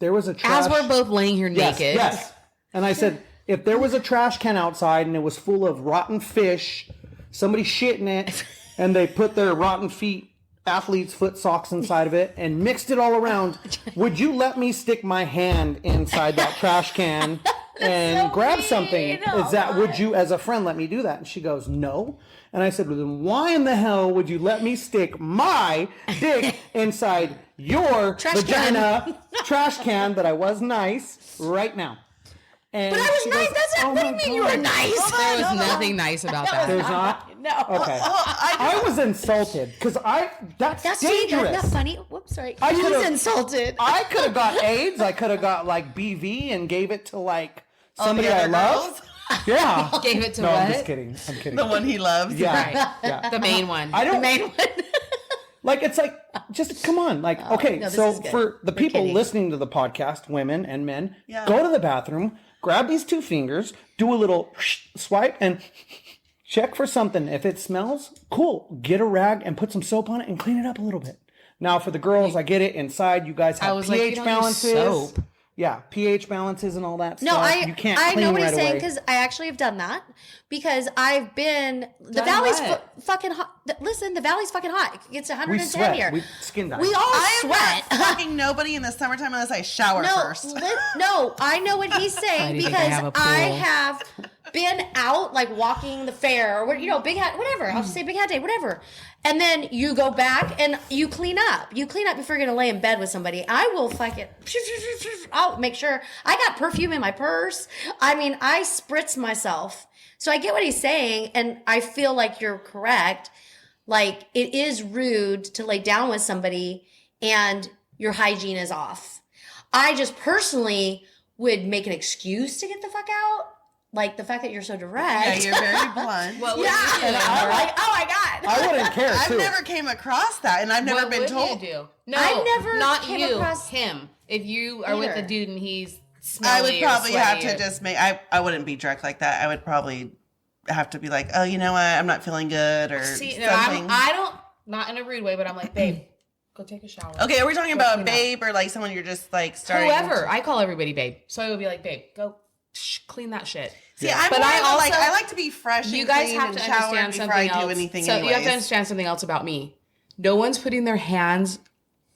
there was a trash. as we're both laying here naked. Yes. And I said, if there was a trash can outside and it was full of rotten fish, somebody shit in it, and they put their rotten feet, athlete's foot socks inside of it and mixed it all around. Would you let me stick my hand inside that trash can and grab something? Would you, as a friend, let me do that? And she goes, no. And I said, well, then why in the hell would you let me stick my dick inside your vagina trash can that I was nice right now? And But I was nice. That's not what do you mean you were nice? There was nothing nice about that. There's not? No. Okay. I was insulted because that's dangerous. That's not funny. Whoops, sorry. I He was could've- insulted. I could have got AIDS. I could have got like BV and gave it to like somebody I other love. girls? Yeah. Gave it to No, what? I'm just kidding. I'm kidding. The one he loves. Yeah. Right. Yeah. The main one. I don't. The main one. Like, it's like, just come on. Like, okay, no, this so is good. for the people kidding. listening to the podcast, women and men, Yeah. go to the bathroom, grab these two fingers, do a little swipe, and check for something. If it smells, cool. Get a rag and put some soap on it and clean it up a little bit. Now, for the girls, I get it. Inside, you guys have was like, pH you don't use balances. soap. Yeah, pH balances and all that No, stuff. You can't I clean know what right he's saying away. because I actually have done that because I've been the Done valley's what? fucking hot. Listen, the valley's fucking hot. It's 110 We sweat. here. We skin dive. We all I am sweat. not fucking nobody in the summertime unless I shower first. No, I know what he's saying do you think I because have a pool? I have been out like walking the fair or big hat, whatever. I'll just say big hat day, whatever. And then you go back and you clean up. You clean up before you're gonna lay in bed with somebody. I will fucking. I'll make sure I got perfume in my purse. I mean, I spritz myself. So I get what he's saying, and I feel like you're correct. Like, it is rude to lay down with somebody and your hygiene is off. I just personally would make an excuse to get the fuck out. Like, the fact that you're so Yeah, direct. you're very blunt. What would Yeah. you do? And I'm like, oh my God. I wouldn't care, I've too. never came across that, and I've never What been would told. you do? No, I never not came you. across- Him. If you are with Either. a dude and he's I smelly would probably or have sweaty to just make. I wouldn't be direct like that. I would probably have to be like, oh, you know what? I'm not feeling good or See, no, something. I don't, not in a rude way, but I'm like, babe, go take a shower. Okay, are we talking Go about clean up. babe or like someone you're just like starting? Whoever. I call everybody babe. So I would be like, babe, go clean that shit. See, I'm But more I of a, like also- I like to be fresh. You and guys clean have and to shower understand before something I do else. anything. So you have to anyways. understand something else about me. No one's putting their hands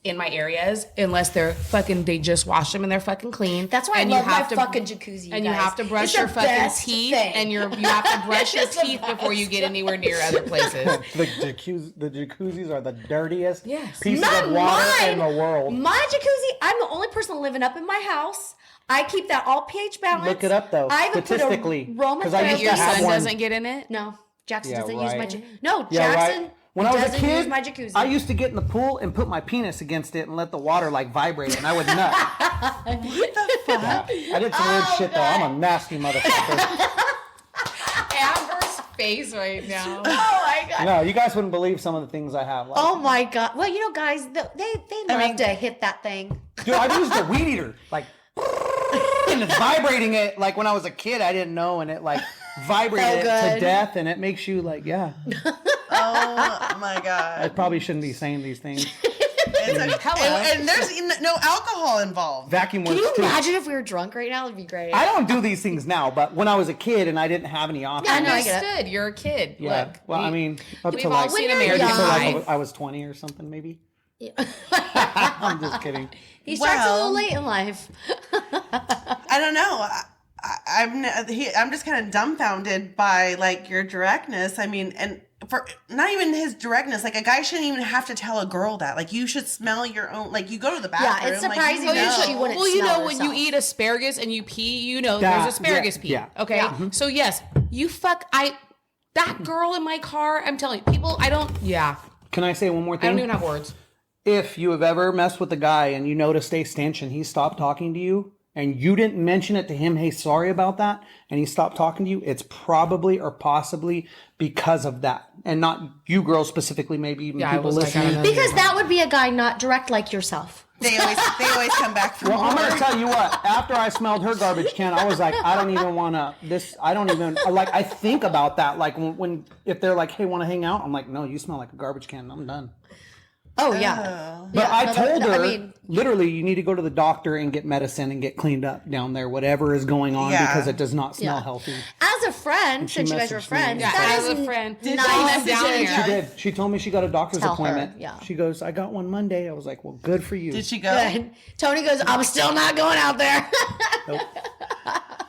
in my areas unless they just wash them and they're fucking clean. That's why and I you love my have to, fucking jacuzzi. And you guys. have to brush It's your the fucking best teeth, thing. and you have to brush your It's the teeth before you best. get anywhere near other places. The jacuzzis are the dirtiest Yes. pieces Not of water mine. in the world. My jacuzzi, I'm the only person living up in my house. I keep that all pH balanced. Look it up, though, I even statistically, put a 'cause I used aromatherapy. to Your have son one. doesn't get in it. No, Jackson Yeah, doesn't use my right. No, Yeah, Jackson right. When I was a doesn't kid, use my jacuzzi. I used to get in the pool and put my penis against it and let the water like vibrate, and I would nut. What the fuck? I did some weird shit though. I'm a nasty motherfucker. Amber's face right now. Oh my God. No, you guys wouldn't believe some of the things I have. Like, Oh my God. Well, you know, guys, they love to hit that thing. dude, I've used a weed eater, like, and it's vibrating it. Like when I was a kid, I didn't know, and it like vibrated So it to good. death, and it makes you like, yeah. Oh my I god! probably shouldn't be saying these things. And there's no alcohol involved. Vacuum Can works you too. imagine if we were drunk right now? It'd be great. I don't do these things now, but when I was a kid and I didn't have any options. Yeah, no, I get it. Understood. You're a kid. Yeah. Look. Well, I mean, up we've to all like, seen When you're American young. so, like, Pie. I was 20 or something, maybe. I'm just kidding. He starts a little Well- late in life. I don't know. I'm just kind of dumbfounded by like your directness. I mean, and for not even his directness, like a guy shouldn't even have to tell a girl that. Like you should smell your own. Like you go to the bathroom. it's like, surprising you that know. she wouldn't Well, you smell know, when you herself. eat asparagus and you pee, you know That- there's asparagus yeah, pee. yeah. Okay. Yeah. So yes, you that girl in my car, I'm telling you, people, Can I say one more I don't thing? even have words. If you have ever messed with a guy and you noticed a stench and he stopped talking to you and you didn't mention it to him, hey, sorry about that, and he stopped talking to you, it's probably or possibly because of that. And not you girls specifically, maybe even Yeah, I people was like, I listening. don't know. Because that would be a guy not direct like yourself. They always come back for Well, more. I'm going to tell you what, after I smelled her garbage can, I was like, I don't even want to, I think about that. Like when if they're like, hey, want to hang out? I'm like, no, you smell like a garbage can. I'm done. Oh, yeah. But Yeah, I no, told no, her, I mean- literally, you need to go to the doctor and get medicine and get cleaned up down there, whatever is going on, Yeah. because it does not smell Yeah. healthy. As a friend, she since you guys were messaged me. friends, Yeah, that as is a friend. Did nice she to message down you? here? She did. She told me she got a doctor's Tell her, appointment. yeah. She goes, I got one Monday. I was like, well, good for you. Did she go? Good. Tony goes, I'm still not going out there. Nope.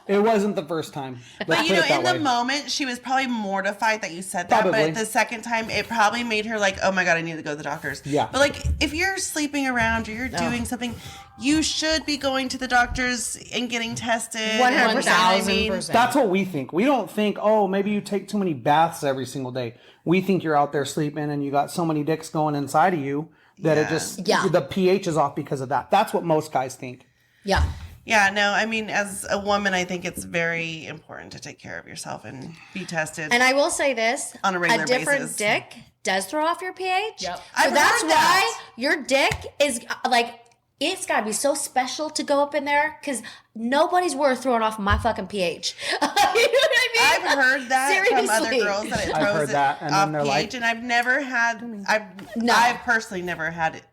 It wasn't the first time. But Let's you put know, it that in the way. moment, she was probably mortified that you said that. Probably. But the second time, it probably made her like, "Oh my god, I need to go to the doctors." Yeah. But like, if you're sleeping around or you're doing something, you should be going to the doctors and getting tested. 100%. I mean, 1000%. That's what we think. We don't think, oh, maybe you take too many baths every single day. We think you're out there sleeping and you got so many dicks going inside of you that it just, Yeah. the pH is off because of that. That's what most guys think. Yeah. Yeah, no, I mean, as a woman, I think it's very important to take care of yourself and be tested. And I will say this: On a regular different basis. dick does throw off your pH. Yep. So I've that's heard why that. your dick is like, it's got to be so special to go up in there, because nobody's worth throwing off my fucking pH. You know what I mean? I've heard that from other Seriously. girls that it I've throws heard it that, and off then they're pH, like- and I've never had. I've personally never had it.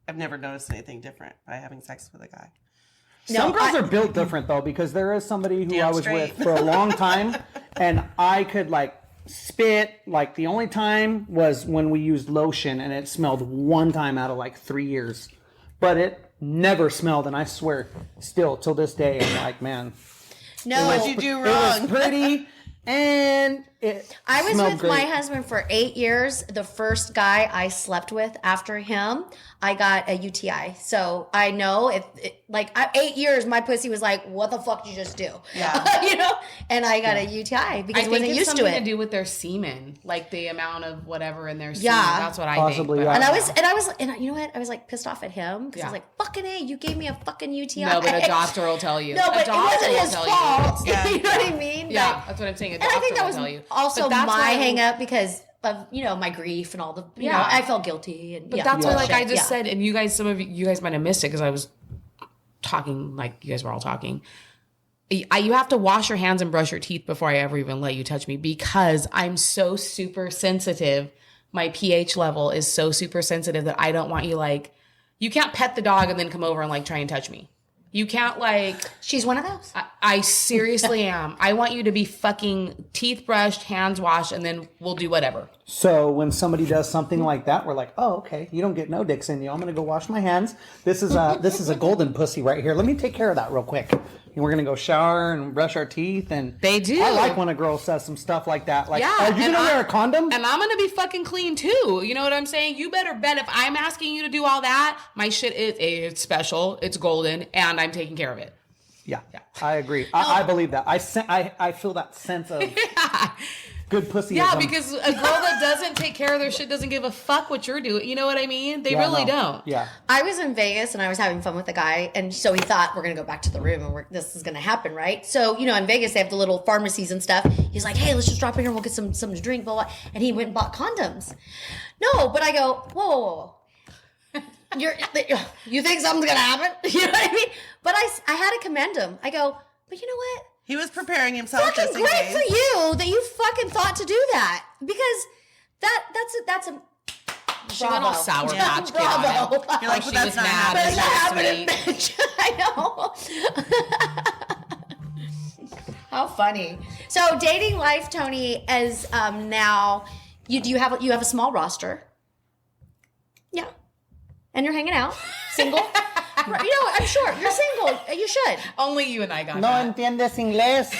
I've never noticed anything different by having sex with a guy. Some No, girls are built different though, because there is somebody who Damn I was straight. with for a long time, and I could like spit. Like the only time was when we used lotion, and it smelled one time out of like 3 years, but it never smelled. And I swear, still till this day, I'm like, man, No, What'd you do it was wrong? pretty, and it. I was smelled with great. my husband for 8 years. The first guy I slept with after him, I got a UTI. So I know if 8 years, my pussy was like, "What the fuck did you just do?" Yeah. You know, and I got a UTI because I I think wasn't it's used to something it. to do with their semen, like the amount of whatever in their semen. Yeah. That's what I Possibly, think. yeah. And I I don't was, know. and you know what? I was like pissed off at him because I was Yeah. like, "Fucking A, you gave me a fucking UTI." No, but a doctor will tell you. No, A but it doctor wasn't will his tell fault. You. Yeah. You know what I mean? Yeah, Like, that's what I'm saying. A and doctor I think that will was tell you. also But that's my why- hang up because of, my grief and all the, you know, Yeah. I felt guilty. And But yeah, that's why, like shit, I just yeah. said, and you guys, some of you guys might have missed it because I was talking, like you guys were all talking. You have to wash your hands and brush your teeth before I ever even let you touch me, because I'm so super sensitive. My pH level is so super sensitive that I don't want you, like, you can't pet the dog and then come over and like try and touch me. You can't, like, She's one of those. I seriously am. I want you to be fucking teeth brushed, hands washed, and then we'll do whatever. So when somebody does something like that, we're like, oh, okay, you don't get no dicks in you. I'm gonna go wash my hands. This is a golden pussy right here. Let me take care of that real quick. And we're gonna go shower and brush our teeth. And They do. I like when a girl says some stuff like that. Like, Yeah, are you and gonna wear a I- condom? And I'm gonna be fucking clean too. You know what I'm saying? You better bet if I'm asking you to do all that, my shit is it's special, it's golden, and I'm taking care of it. Yeah, I agree. I believe that. I feel that sense of good pussy. Yeah, because a girl that doesn't take care of their shit doesn't give a fuck what you're doing. You know what I mean? They really don't. Yeah. I was in Vegas and I was having fun with a guy, and so he thought we're gonna go back to the room and this is gonna happen, right? So in Vegas they have the little pharmacies and stuff. He's like, "Hey, let's just drop in here and we'll get some to drink." Blah blah. And he went and bought condoms. No, but I go, whoa. You think something's gonna happen? You know what I mean? But I had to commend him. I go, but you know what? He was preparing himself Fucking just in great case. for you that you fucking thought to do that, because that's a She went all sour Yeah. patch kid on him. bravo. You're like, She but was that's not mad. But happening. it's not That's happening, bitch. I know. How funny. So dating life, Tony, is now you have a small roster. Yeah. And you're hanging out, single. I'm sure you're single. You should. Only you and I got No that. entiendes inglés.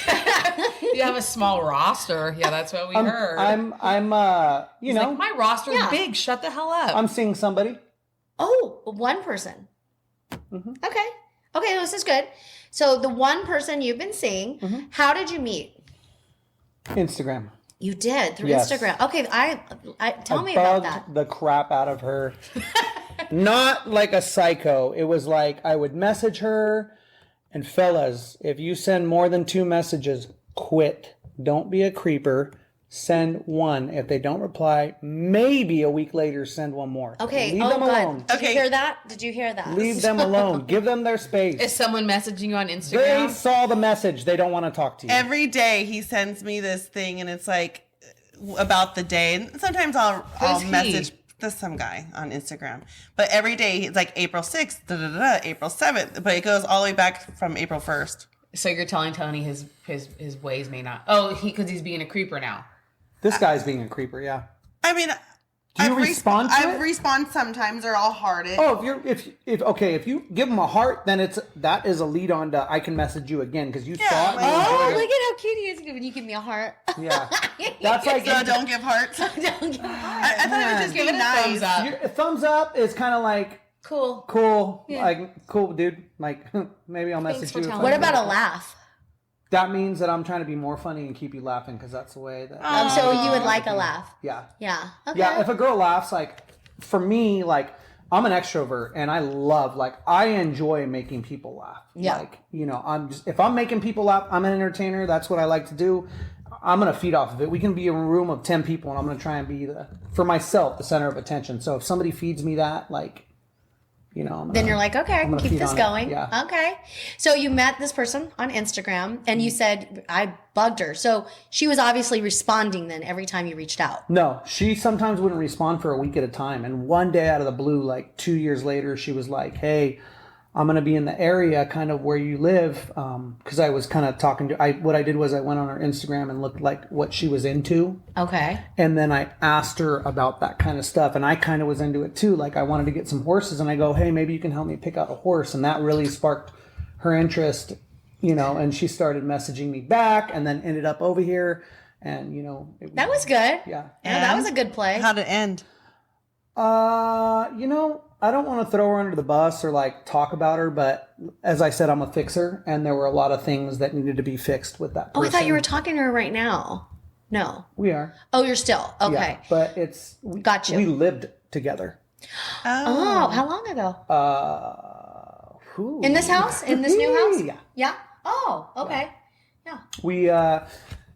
You have a small roster. Yeah, that's what we heard. I'm He's like, my roster's Yeah. big. Shut the hell up. I'm seeing somebody. Oh, one person. Okay. Okay, this is good. So the one person you've been seeing, how did you meet? Instagram. You did through Yes. Instagram. Okay, I tell me Bugged about that. the crap out of her. Not like a psycho. It was like I would message her, and fellas, if you send more than 2 messages, quit. Don't be a creeper. Send one. If they don't reply, maybe a week later, send one more. Okay. Leave Oh, them God. alone. Did Okay. you hear that? Did you hear that? Leave them alone. Give them their space. Is someone messaging you on They Instagram? saw the message. They don't want to talk to you. Every day he sends me this thing, and it's like about the day. And sometimes I'll Who's he? message some guy on Instagram. But every day it's like April 6th, April 7th. But it goes all the way back from April 1st. So you're telling Tony his ways may not. Oh, because he's being a creeper now. This guy's being a creeper, yeah. I mean, do you respond to it? I respond sometimes. They're all hearted. Oh, if you give them a heart, then that is a lead on to I can message you again because you thought. Look at how cute he is when you give me a heart. Yeah, that's like so don't give hearts. Don't give a heart. I thought it would just Give be it a nice. thumbs up. a thumbs up is kind of like Cool. Yeah. like cool, dude. Like maybe I'll message for you. telling What me. about a laugh? That means that I'm trying to be more funny and keep you laughing because that's the way that. So you would like a laugh? Yeah. Yeah. Okay. Yeah, if a girl laughs, like, for me, like, I'm an extrovert and I enjoy making people laugh. Yeah. Like, if I'm making people laugh, I'm an entertainer. That's what I like to do. I'm going to feed off of it. We can be in a room of 10 people and I'm going to try and be for myself, the center of attention. So if somebody feeds me that, like, then you're like, okay, I can keep this going. Yeah. Okay. So you met this person on Instagram and you said, I bugged her. So she was obviously responding then every time you reached out. No, she sometimes wouldn't respond for a week at a time. And one day out of the blue, like 2 years later, she was like, hey, I'm going to be in the area kind of where you live. Because I was kind of talking to, what I did was I went on her Instagram and looked like what she was into. Okay. And then I asked her about that kind of stuff. And I kind of was into it too. Like I wanted to get some horses and I go, hey, maybe you can help me pick out a horse. And that really sparked her interest, and she started messaging me back and then ended up over here. And, That was good. Yeah. Yeah, that was a good play. How'd it end? I don't want to throw her under the bus or like talk about her, but as I said, I'm a fixer and there were a lot of things that needed to be fixed with that person. Oh, I thought you were talking to her right now. No. We are. Oh, you're still. Okay. Yeah, but Gotcha. We lived together. Oh, how long ago? In this house? In this new house? Yeah. Yeah? Oh, okay. Yeah. We, it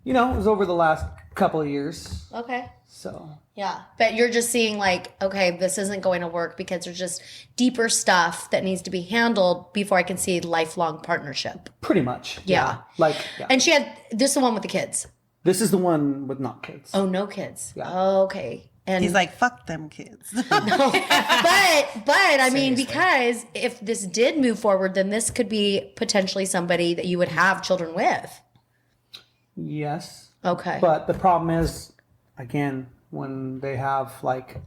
was over the last couple of years. Okay. So. Yeah. But you're just seeing like, okay, this isn't going to work because there's just deeper stuff that needs to be handled before I can see lifelong partnership. Pretty much. Yeah. Yeah. And she had, this is the one with the kids. This is the one with not kids. Oh, no kids. Yeah. Okay. And He's like, fuck them kids. but I mean, because if this did move forward, then this could be potentially somebody that you would have children with. Yes. Okay. But the problem is, again, when they have like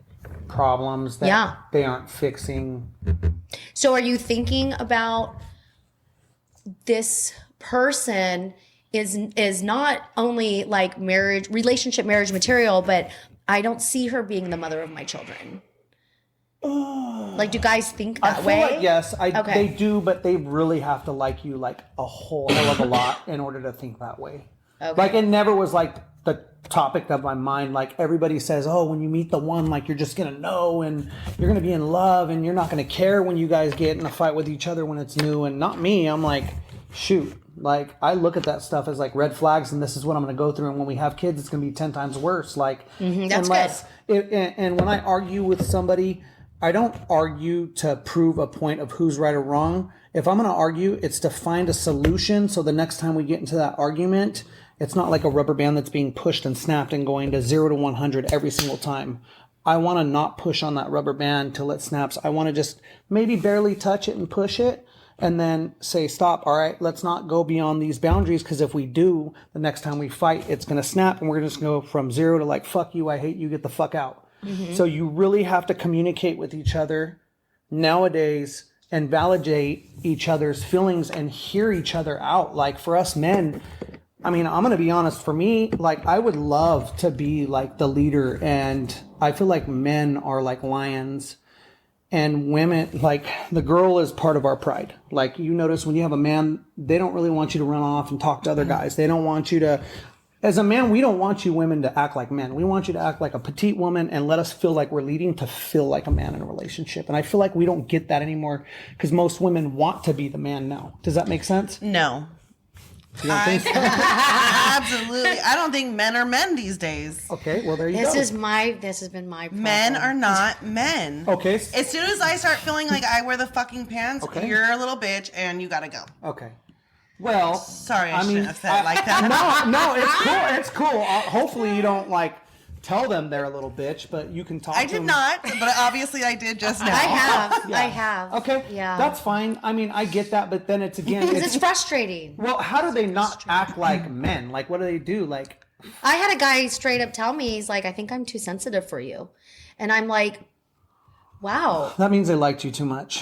problems that they aren't fixing. So are you thinking about this person is not only like marriage material, but I don't see her being the mother of my children. Like, do guys think that way? I feel like yes, they do, but they really have to like you like a whole hell of a lot in order to think that way. Okay. Like it never was like the topic of my mind. Like everybody says, oh, when you meet the one, like you're just gonna know and you're gonna be in love and you're not gonna care when you guys get in a fight with each other when it's new. And not me. I'm like, shoot. Like I look at that stuff as like red flags, and this is what I'm going to go through. And when we have kids, it's going to be 10 times worse. Like, that's and when I argue with somebody, I don't argue to prove a point of who's right or wrong. If I'm going to argue, it's to find a solution. So the next time we get into that argument, it's not like a rubber band that's being pushed and snapped and going to 0 to 100 every single time. I want to not push on that rubber band till it snaps. I want to just maybe barely touch it and push it. And then say, stop, all right, let's not go beyond these boundaries, because if we do, the next time we fight, it's going to snap, and we're just going to go from 0 to like, fuck you, I hate you, get the fuck out. Mm-hmm. So you really have to communicate with each other nowadays and validate each other's feelings and hear each other out. Like for us men, I mean, I'm going to be honest, for me, like I would love to be like the leader, and I feel like men are like lions. And women, like the girl is part of our pride. Like you notice when you have a man, they don't really want you to run off and talk to other guys. They don't want you to, as a man, we don't want you women to act like men. We want you to act like a petite woman and let us feel like we're leading to feel like a man in a relationship. And I feel like we don't get that anymore because most women want to be the man now. Does that make sense? No. You don't think so? Absolutely. I don't think men are men these days. Okay, well there you This go. has been my problem. Men are not men. Okay. As soon as I start feeling like I wear the fucking pants, Okay. you're a little bitch and you gotta go. Okay. Well, Sorry, I shouldn't have said it like that. No, it's cool. It's cool. Hopefully you don't like tell them they're a little bitch, but you can talk I to did them. not, but obviously I did just now. I have. Okay. Yeah. That's fine. I mean, I get that, but then it's again, Because it's frustrating. well, how do they not act like men? Like, what do they do? Like, I had a guy straight up tell me, he's like, I think I'm too sensitive for you. And I'm like, wow. that means they liked you too much.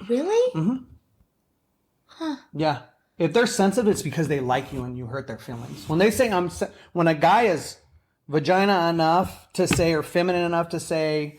Really? Mm-hmm. Yeah. If they're sensitive, it's because they like you and you hurt their feelings. When they say when a guy is vagina enough to say or feminine enough to say,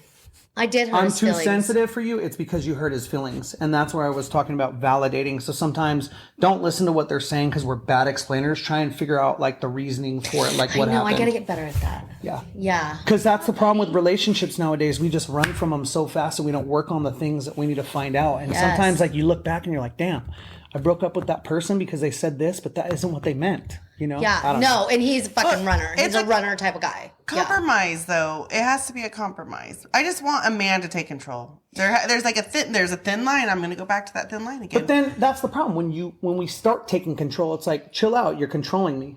I did hurt I'm his too feelings. sensitive for you, it's because you hurt his feelings. And that's where I was talking about validating. So sometimes don't listen to what they're saying because we're bad explainers. Try and figure out like the reasoning for it, like what I know, happened. I gotta get better at that. Yeah. Yeah. Because that's the problem with relationships nowadays. We just run from them so fast and we don't work on the things that we need to find out. And Yes. sometimes like you look back and you're like, damn, I broke up with that person because they said this, but that isn't what they meant. You know? I Yeah. don't No, know. and he's a fucking runner. He's it's a a runner type of guy. Yeah. Compromise, though. It has to be a compromise. I just want a man to take control. There's like there's a thin line. I'm going to go back to that thin line again. But then that's the problem. When we start taking control, it's like, chill out. You're controlling me.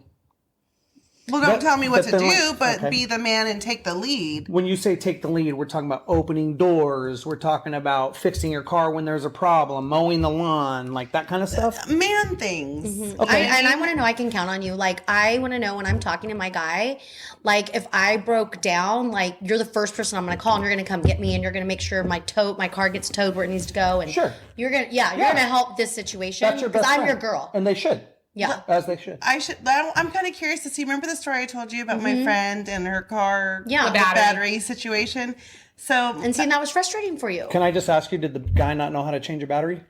Well, don't tell me what but to then, do, like, but okay. be the man and take the lead. When you say take the lead, we're talking about opening doors. We're talking about fixing your car when there's a problem, mowing the lawn, like that kind of stuff. Man things. Okay. And I want to know I can count on you. Like, I want to know when I'm talking to my guy, like, if I broke down, like, you're the first person I'm going to call and you're going to come get me and you're going to make sure my car gets towed where it needs to go. And Sure. You're going to, you're going to help this situation. That's your Because best I'm friend. your girl. And they should. Yeah. As they should. I'm kind of curious to see. Remember the story I told you about my friend and her car Yeah. The battery situation? So, And see, and that was frustrating for you. Can I just ask you, did the guy not know how to change a battery?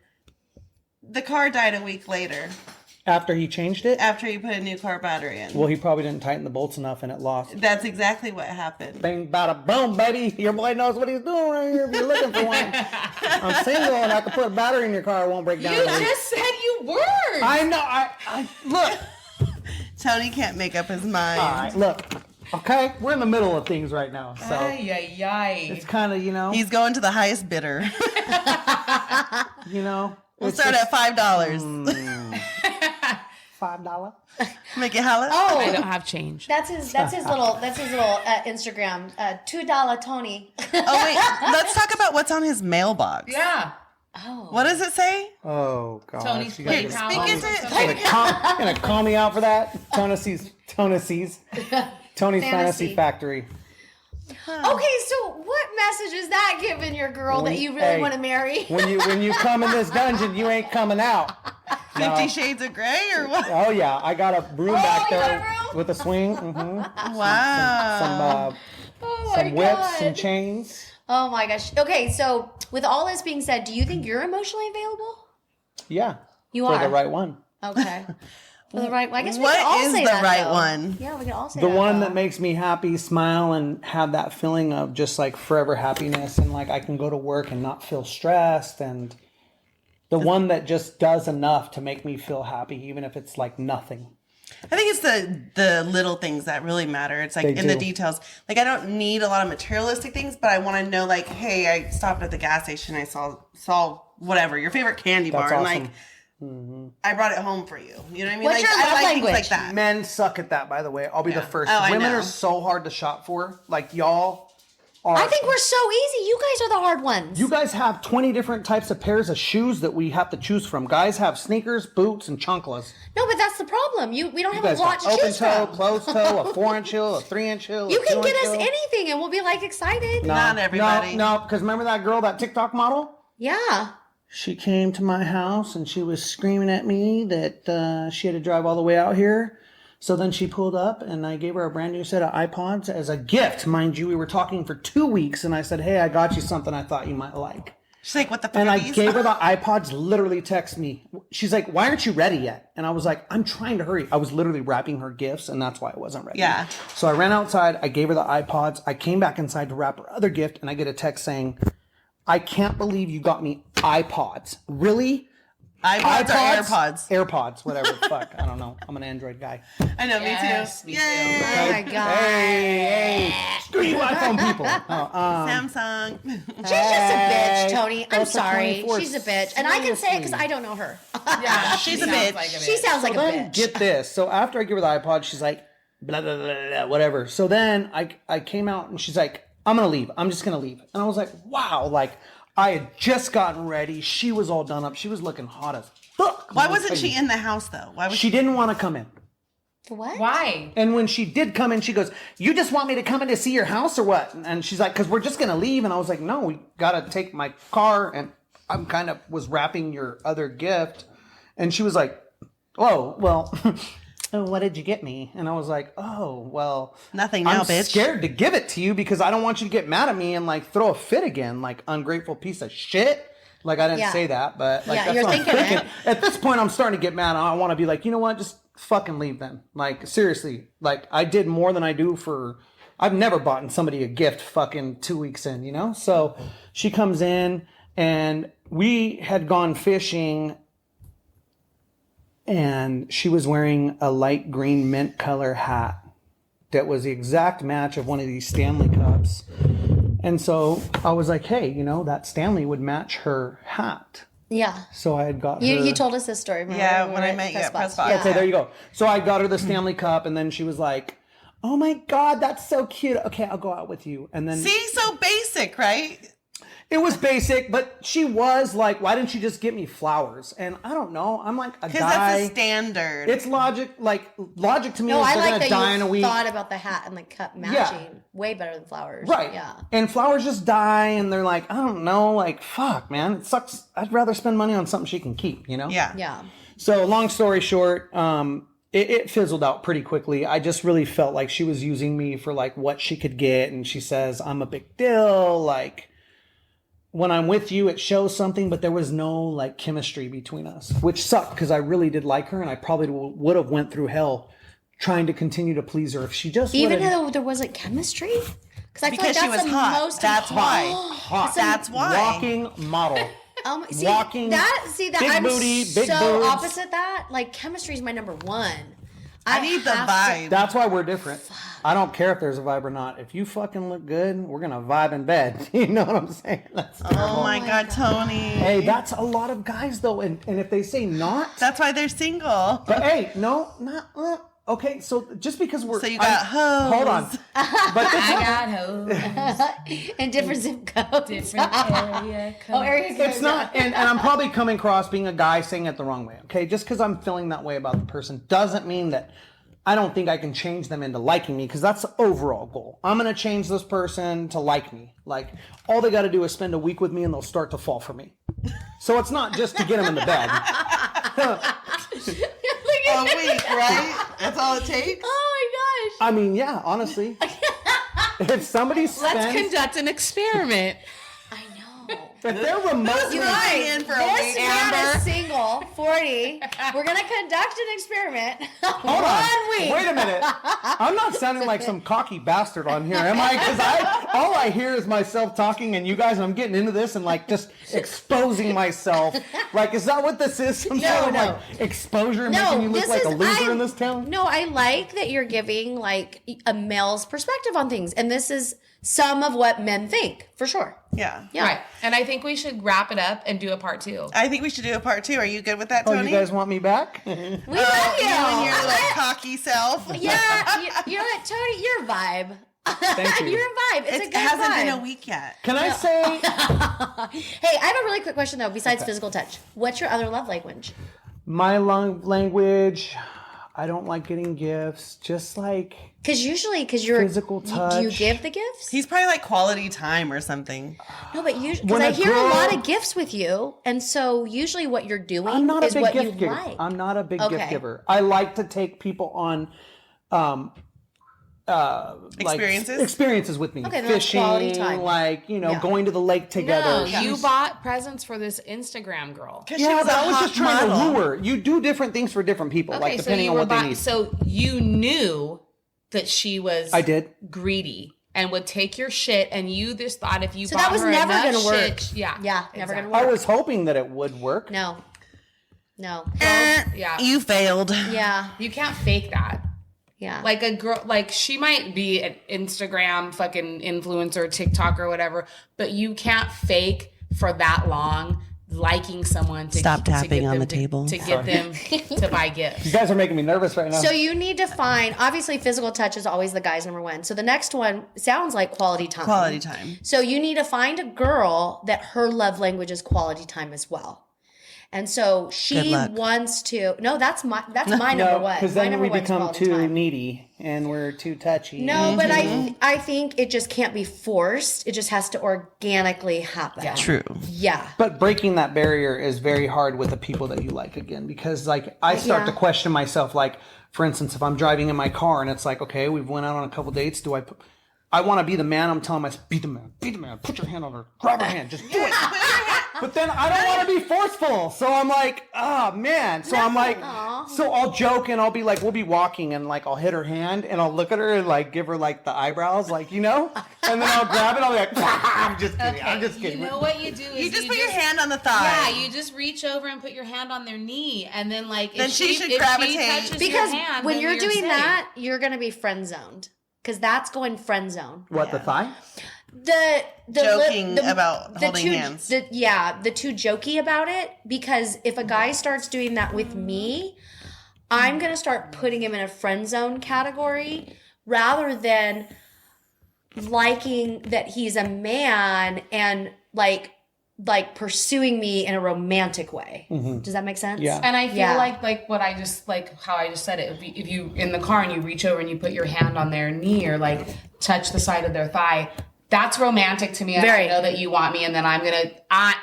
the car died a week later After he changed it? after he put a new car battery in. Well, he probably didn't tighten the bolts enough and it lost. That's exactly what happened. Bing, bada, boom, baby. Your boy knows what he's doing right here if you're looking for one. I'm single and I can put a battery in your car. It won't break down. You just said you were. I know. I look. Tony can't make up his mind. All right, look. Okay, we're in the middle of things right now, so Ay, ay, ay. it's kind of He's going to the highest bidder. We'll it's start just at $5. $5. Make it holla. Oh, I don't have change. that's his little Instagram. $2 Tony. Oh wait, let's talk about what's on his mailbox. Yeah. What does it say? Oh God. Tony's You guys plate are towel. Speak into gonna call me out for that? Tony's Fantasy Factory. Okay, so what message is that giving your girl that you really Hey, want to marry? When you come in this dungeon, you ain't coming out. 50 Shades of Grey or what? Oh yeah, I got a room back you got there a room? with a swing. Mm-hmm. Wow. Some whips, some chains. Oh my gosh. Okay, so with all this being said, do you think you're emotionally available? Yeah. You For are the right one. Okay. For the right. Well, I guess we What can all is say the that, right though. one? Yeah, we can all say The that. one though. that makes me happy, smile, and have that feeling of just like forever happiness, and like I can go to work and not feel stressed, and the one that just does enough to make me feel happy, even if it's like nothing. I think it's the little things that really matter. It's like They in the do. details. Like I don't need a lot of materialistic things, but I want to know like, hey, I stopped at the gas station. I saw whatever your favorite candy bar, That's and awesome. like I brought it home for you. You know what I mean? What's like, your I love like language? things like that. Men suck at that, by the way. I'll be the first. Oh, I Women know. are so hard to shop for. Like y'all are. I think we're so easy. You guys are the hard ones. You guys have 20 different types of pairs of shoes that we have to choose from. Guys have sneakers, boots, and chanclas. No, but that's the problem. We don't You have guys a lot got to open choose toe, from. closed toe, a 4-inch heel, a 3-inch heel. You a can 2-inch get us heel. anything, and we'll be like excited. Not everybody. No, because remember that girl, that TikTok model? Yeah. She came to my house and she was screaming at me that she had to drive all the way out here. So then she pulled up and I gave her a brand new set of iPods as a gift. Mind you, we were talking for 2 weeks and I said, hey, I got you something I thought you might like. She's like, what the fuck And are I these? gave her the iPods, literally text me. She's like, why aren't you ready yet? And I was like, I'm trying to hurry. I was literally wrapping her gifts and that's why I wasn't ready. Yeah. So I ran outside. I gave her the iPods. I came back inside to wrap her other gift and I get a text saying, I can't believe you got me iPods. Really? iPods or AirPods? AirPods, whatever. Fuck, I don't know. I'm an Android guy. I know, Yes, me me too. too. Yay. Oh my god. Hey, screw you iPhone people. Samsung. She's just a bitch, Tony. I'm That's a sorry. 24. She's a bitch. And I can say it because I don't know her. Yeah, She's a sounds bitch. like She sounds like a Then bitch. get this. So after I give her the iPod, she's like, blah, blah, blah, blah, whatever. So then I came out and she's like, I'm going to leave. I'm just going to leave. And I was like, wow, like I had just gotten ready. She was all done up. She was looking hot as fuck. Why wasn't she in the house though? Why was She didn't want to come in. What? Why? And when she did come in, she goes, you just want me to come in to see your house or what? And she's like, because we're just going to leave. And I was like, no, we got to take my car. And I'm kind of was wrapping your other gift. And she was like, oh, well, what did you get me? And I was like, oh, well, Nothing now, I'm bitch. scared to give it to you because I don't want you to get mad at me and like throw a fit again, like ungrateful piece of shit. Like I didn't say that, but like Yeah, that's you're what I'm thinking thinking. it. At this point, I'm starting to get mad. I want to be like, you know what? Just fucking leave then. Like seriously, like I did more than I do for. I've never bought somebody a gift fucking 2 weeks in, you know. So she comes in and we had gone fishing, and she was wearing a light green mint color hat that was the exact match of one of these Stanley cups. And so I was like, hey, you know, that Stanley would match her hat. Yeah. So I had got her... You told us this story. Remember? Yeah, We when were I at met you at Press Press Box. Box. Okay, there you go. So I got her the Stanley Cup, and then she was like, oh my God, that's so cute. Okay, I'll go out with you. And then See, so basic, right? it was basic, but she was like, why didn't you just get me flowers? And I don't know. I'm like a Because guy. that's the standard. It's logic. Like, logic to me No, is I they're like going to that die in a you week. thought about the hat and the cup matching. Way better than flowers. Right. Yeah. And flowers just die, and they're like, I don't know, like, fuck, man. It sucks. I'd rather spend money on something she can keep, you know? yeah. Yeah. So, long story short, it fizzled out pretty quickly. I just really felt like she was using me for, like, what she could get. And she says, I'm a big deal. Like, when I'm with you, it shows something, but there was no, like, chemistry between us, which sucked because I really did like her, and I probably would have went through hell trying to continue to please her if she just Even would've- though there wasn't chemistry? I feel Because like she was the hot. most That's why. hot. That's why. Walking model. See, Walking, that big I'm booty, big so boobs. opposite that. Like chemistry is my number one. I need the have to- vibe. That's why we're different. I don't care if there's a vibe or not. If you fucking look good, we're gonna vibe in bed. You know what I'm saying? That's Oh my God, Tony. Hey, that's a lot of guys though, and if they say not, That's why they're single. but hey, no, not. Okay, so just because we're So you got hoes. Hold on, but I got hoes. in different zip codes. Different area codes. Oh, area codes. it's not, and I'm probably coming across being a guy saying it the wrong way. Okay, just because I'm feeling that way about the person doesn't mean that I don't think I can change them into liking me, because that's the overall goal. I'm gonna change this person to like me. Like all they got to do is spend a week with me, and they'll start to fall for me. So it's not just to get them in the bed. A week, right? That's all it takes? Oh my gosh. I mean, yeah, honestly. If somebody spends, Let's conduct an experiment. I know. if they're remotely, In for a This week. man is single, 40. We're going to conduct an experiment. hold on, 1 week. wait a minute. I'm not sounding like some cocky bastard on here, am I? Because all I hear is myself talking and you guys, and I'm getting into this and like just exposing myself. Like, is that what this is? Some sort of no. like exposure making you look this like a is- loser in this town? No, I like that you're giving like a male's perspective on things. And this is some of what men think, for sure. Yeah. Yeah. Right. And I think we should wrap it up and do a part 2. I think we should do a part 2. Are you good with that, Oh, Tony? you guys want me back? We love you. You and your little cocky self. Yeah, you know what, Tony? Your vibe. Thank you. You're a vibe. It's a It good hasn't vibe. been a week yet. Can I say Hey, I have a really quick question though. Besides physical touch, what's your other love language? my language? I don't like getting gifts. Just like Because you're Physical do you touch. give the gifts? He's probably like quality time or something. No, but usually When because I a hear a girl- lot of gifts with you, and so usually what you're doing I'm not a is big what you gift giver. like. I'm not a big gift Okay. giver. I like to take people on experiences with me. Okay, then that's Fishing, quality time. like, Yeah. going to the lake together. No, you bought presents for this Instagram girl. Because she Yeah, was but a I was hot just trying model. to lure. You do different things for different people, like depending on what they need. So you knew that she was I did. greedy and would take your shit, and you just thought if you So bought that was her never enough gonna work. shit, yeah, Never gonna I work. was hoping that it would work. No. Yeah. You failed. Yeah. You can't fake that. Yeah. Like a girl, like she might be an Instagram fucking influencer, TikTok or whatever, but you can't fake for that long liking someone to Stop tapping get on them the table. to get them to buy gifts. You guys are making me nervous right now. So you need to find, obviously physical touch is always the guy's number one. So the next one sounds like quality time. Quality time. So you need to find a girl that her love language is quality time as well. And so Good she luck. wants to, no, that's my number no, one. because My then number we one's become quality too time. needy and we're too touchy. No, but I think it just can't be forced. It just has to organically happen. True. Yeah. But breaking that barrier is very hard with the people that you like again, because like I start to question myself. Like, for instance, if I'm driving in my car and it's like, okay, we've went out on a couple dates. I want to be the man. I'm telling myself, be the man, put your hand on her, grab her hand, just do it. But then I don't want to be forceful. So I'm like, oh man. So I'm like, so I'll joke and I'll be like, we'll be walking and like, I'll hit her hand and I'll look at her and like give her like the eyebrows, like, and then I'll grab it. I'll be like, I'm just kidding. I'm just kidding. You know what you do is You just put your hand on the thigh. Yeah, you just reach over and put your hand on their knee, and then like Then if she should if gravitate. touches Because your hand, when then you're doing safe. that, you're going to be friend zoned. Because that's going friend zone. What, the thigh? The Joking about holding two, hands. the too jokey about it, because if a guy starts doing that with me, I'm gonna start putting him in a friend zone category rather than liking that he's a man and like pursuing me in a romantic way. Does that make sense? Yeah. And I feel like what I just like how I just said it. If you in the car and you reach over and you put your hand on their knee or like touch the side of their thigh, that's romantic to me. Very. I know that you want me, and then I'm gonna.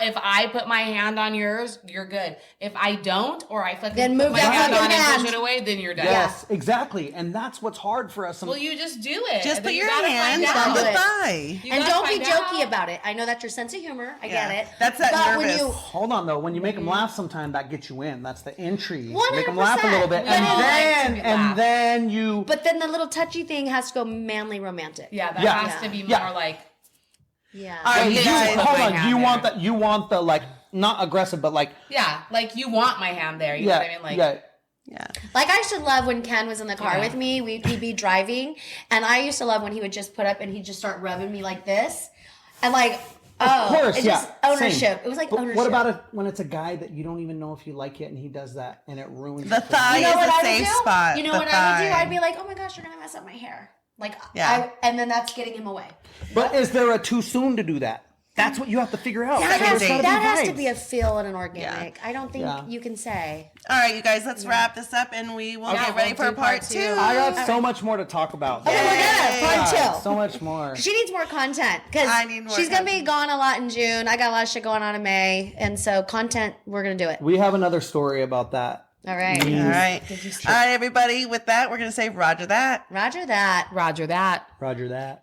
If I put my hand on yours, you're good. If I don't, or I fucking Then put move my that hand fucking on and hand. push it away, then you're done. Yes, exactly. And that's what's hard for us. Well, you just do it. Just And put then you your gotta hand find on out. the Do it. thigh. You And gotta don't be find jokey out. about it. I know that's your sense of humor. I get it. That's that but nervous. when you Hold on though. When you make them laugh, sometimes that gets you in. That's the entry. Make them 100%. laugh a little bit, We all like to be laughed. then you. But then the little touchy thing has to go manly romantic. Yeah, that Yeah. has to be more Yeah. like. Yeah. All right, You, you guys. hold my on. hand You there. want that? You want the like not aggressive, but like Yeah, like you want my hand there. You know what I mean? Like, Yeah. Like I used to love when Ken was in the car Yeah. with me. He'd be driving, and I used to love when he would just put up and he'd just start rubbing me like this, and like, of course, it's just yeah, ownership. same. It was like But ownership. what about when it's a guy that you don't even know if you like it and he does that and it ruins The it for you? thigh You know is what a I would safe do? spot. You know The what I would do? thigh. I'd be like, oh my gosh, you're gonna mess up my hair. Like, Yeah. and then that's getting him away. But is there a too soon to do that? That's what you have to figure out. That, Second has, date. that has to vibes. be a feel and an organic. I don't think Yeah. you can say. All right, you guys, let's wrap this up and we will Yeah, get ready we'll for do part part 2. two. I got so much more to talk about. Okay, we're gonna part Yeah, two. so much more. She needs more content because I need more she's gonna be content. gone a lot in June. I got a lot of shit going on in May, and so content, we're gonna do it. We have another story about that. All right, All right. All right, everybody. With that, we're going to say Roger that. Roger that. Roger that. Roger that.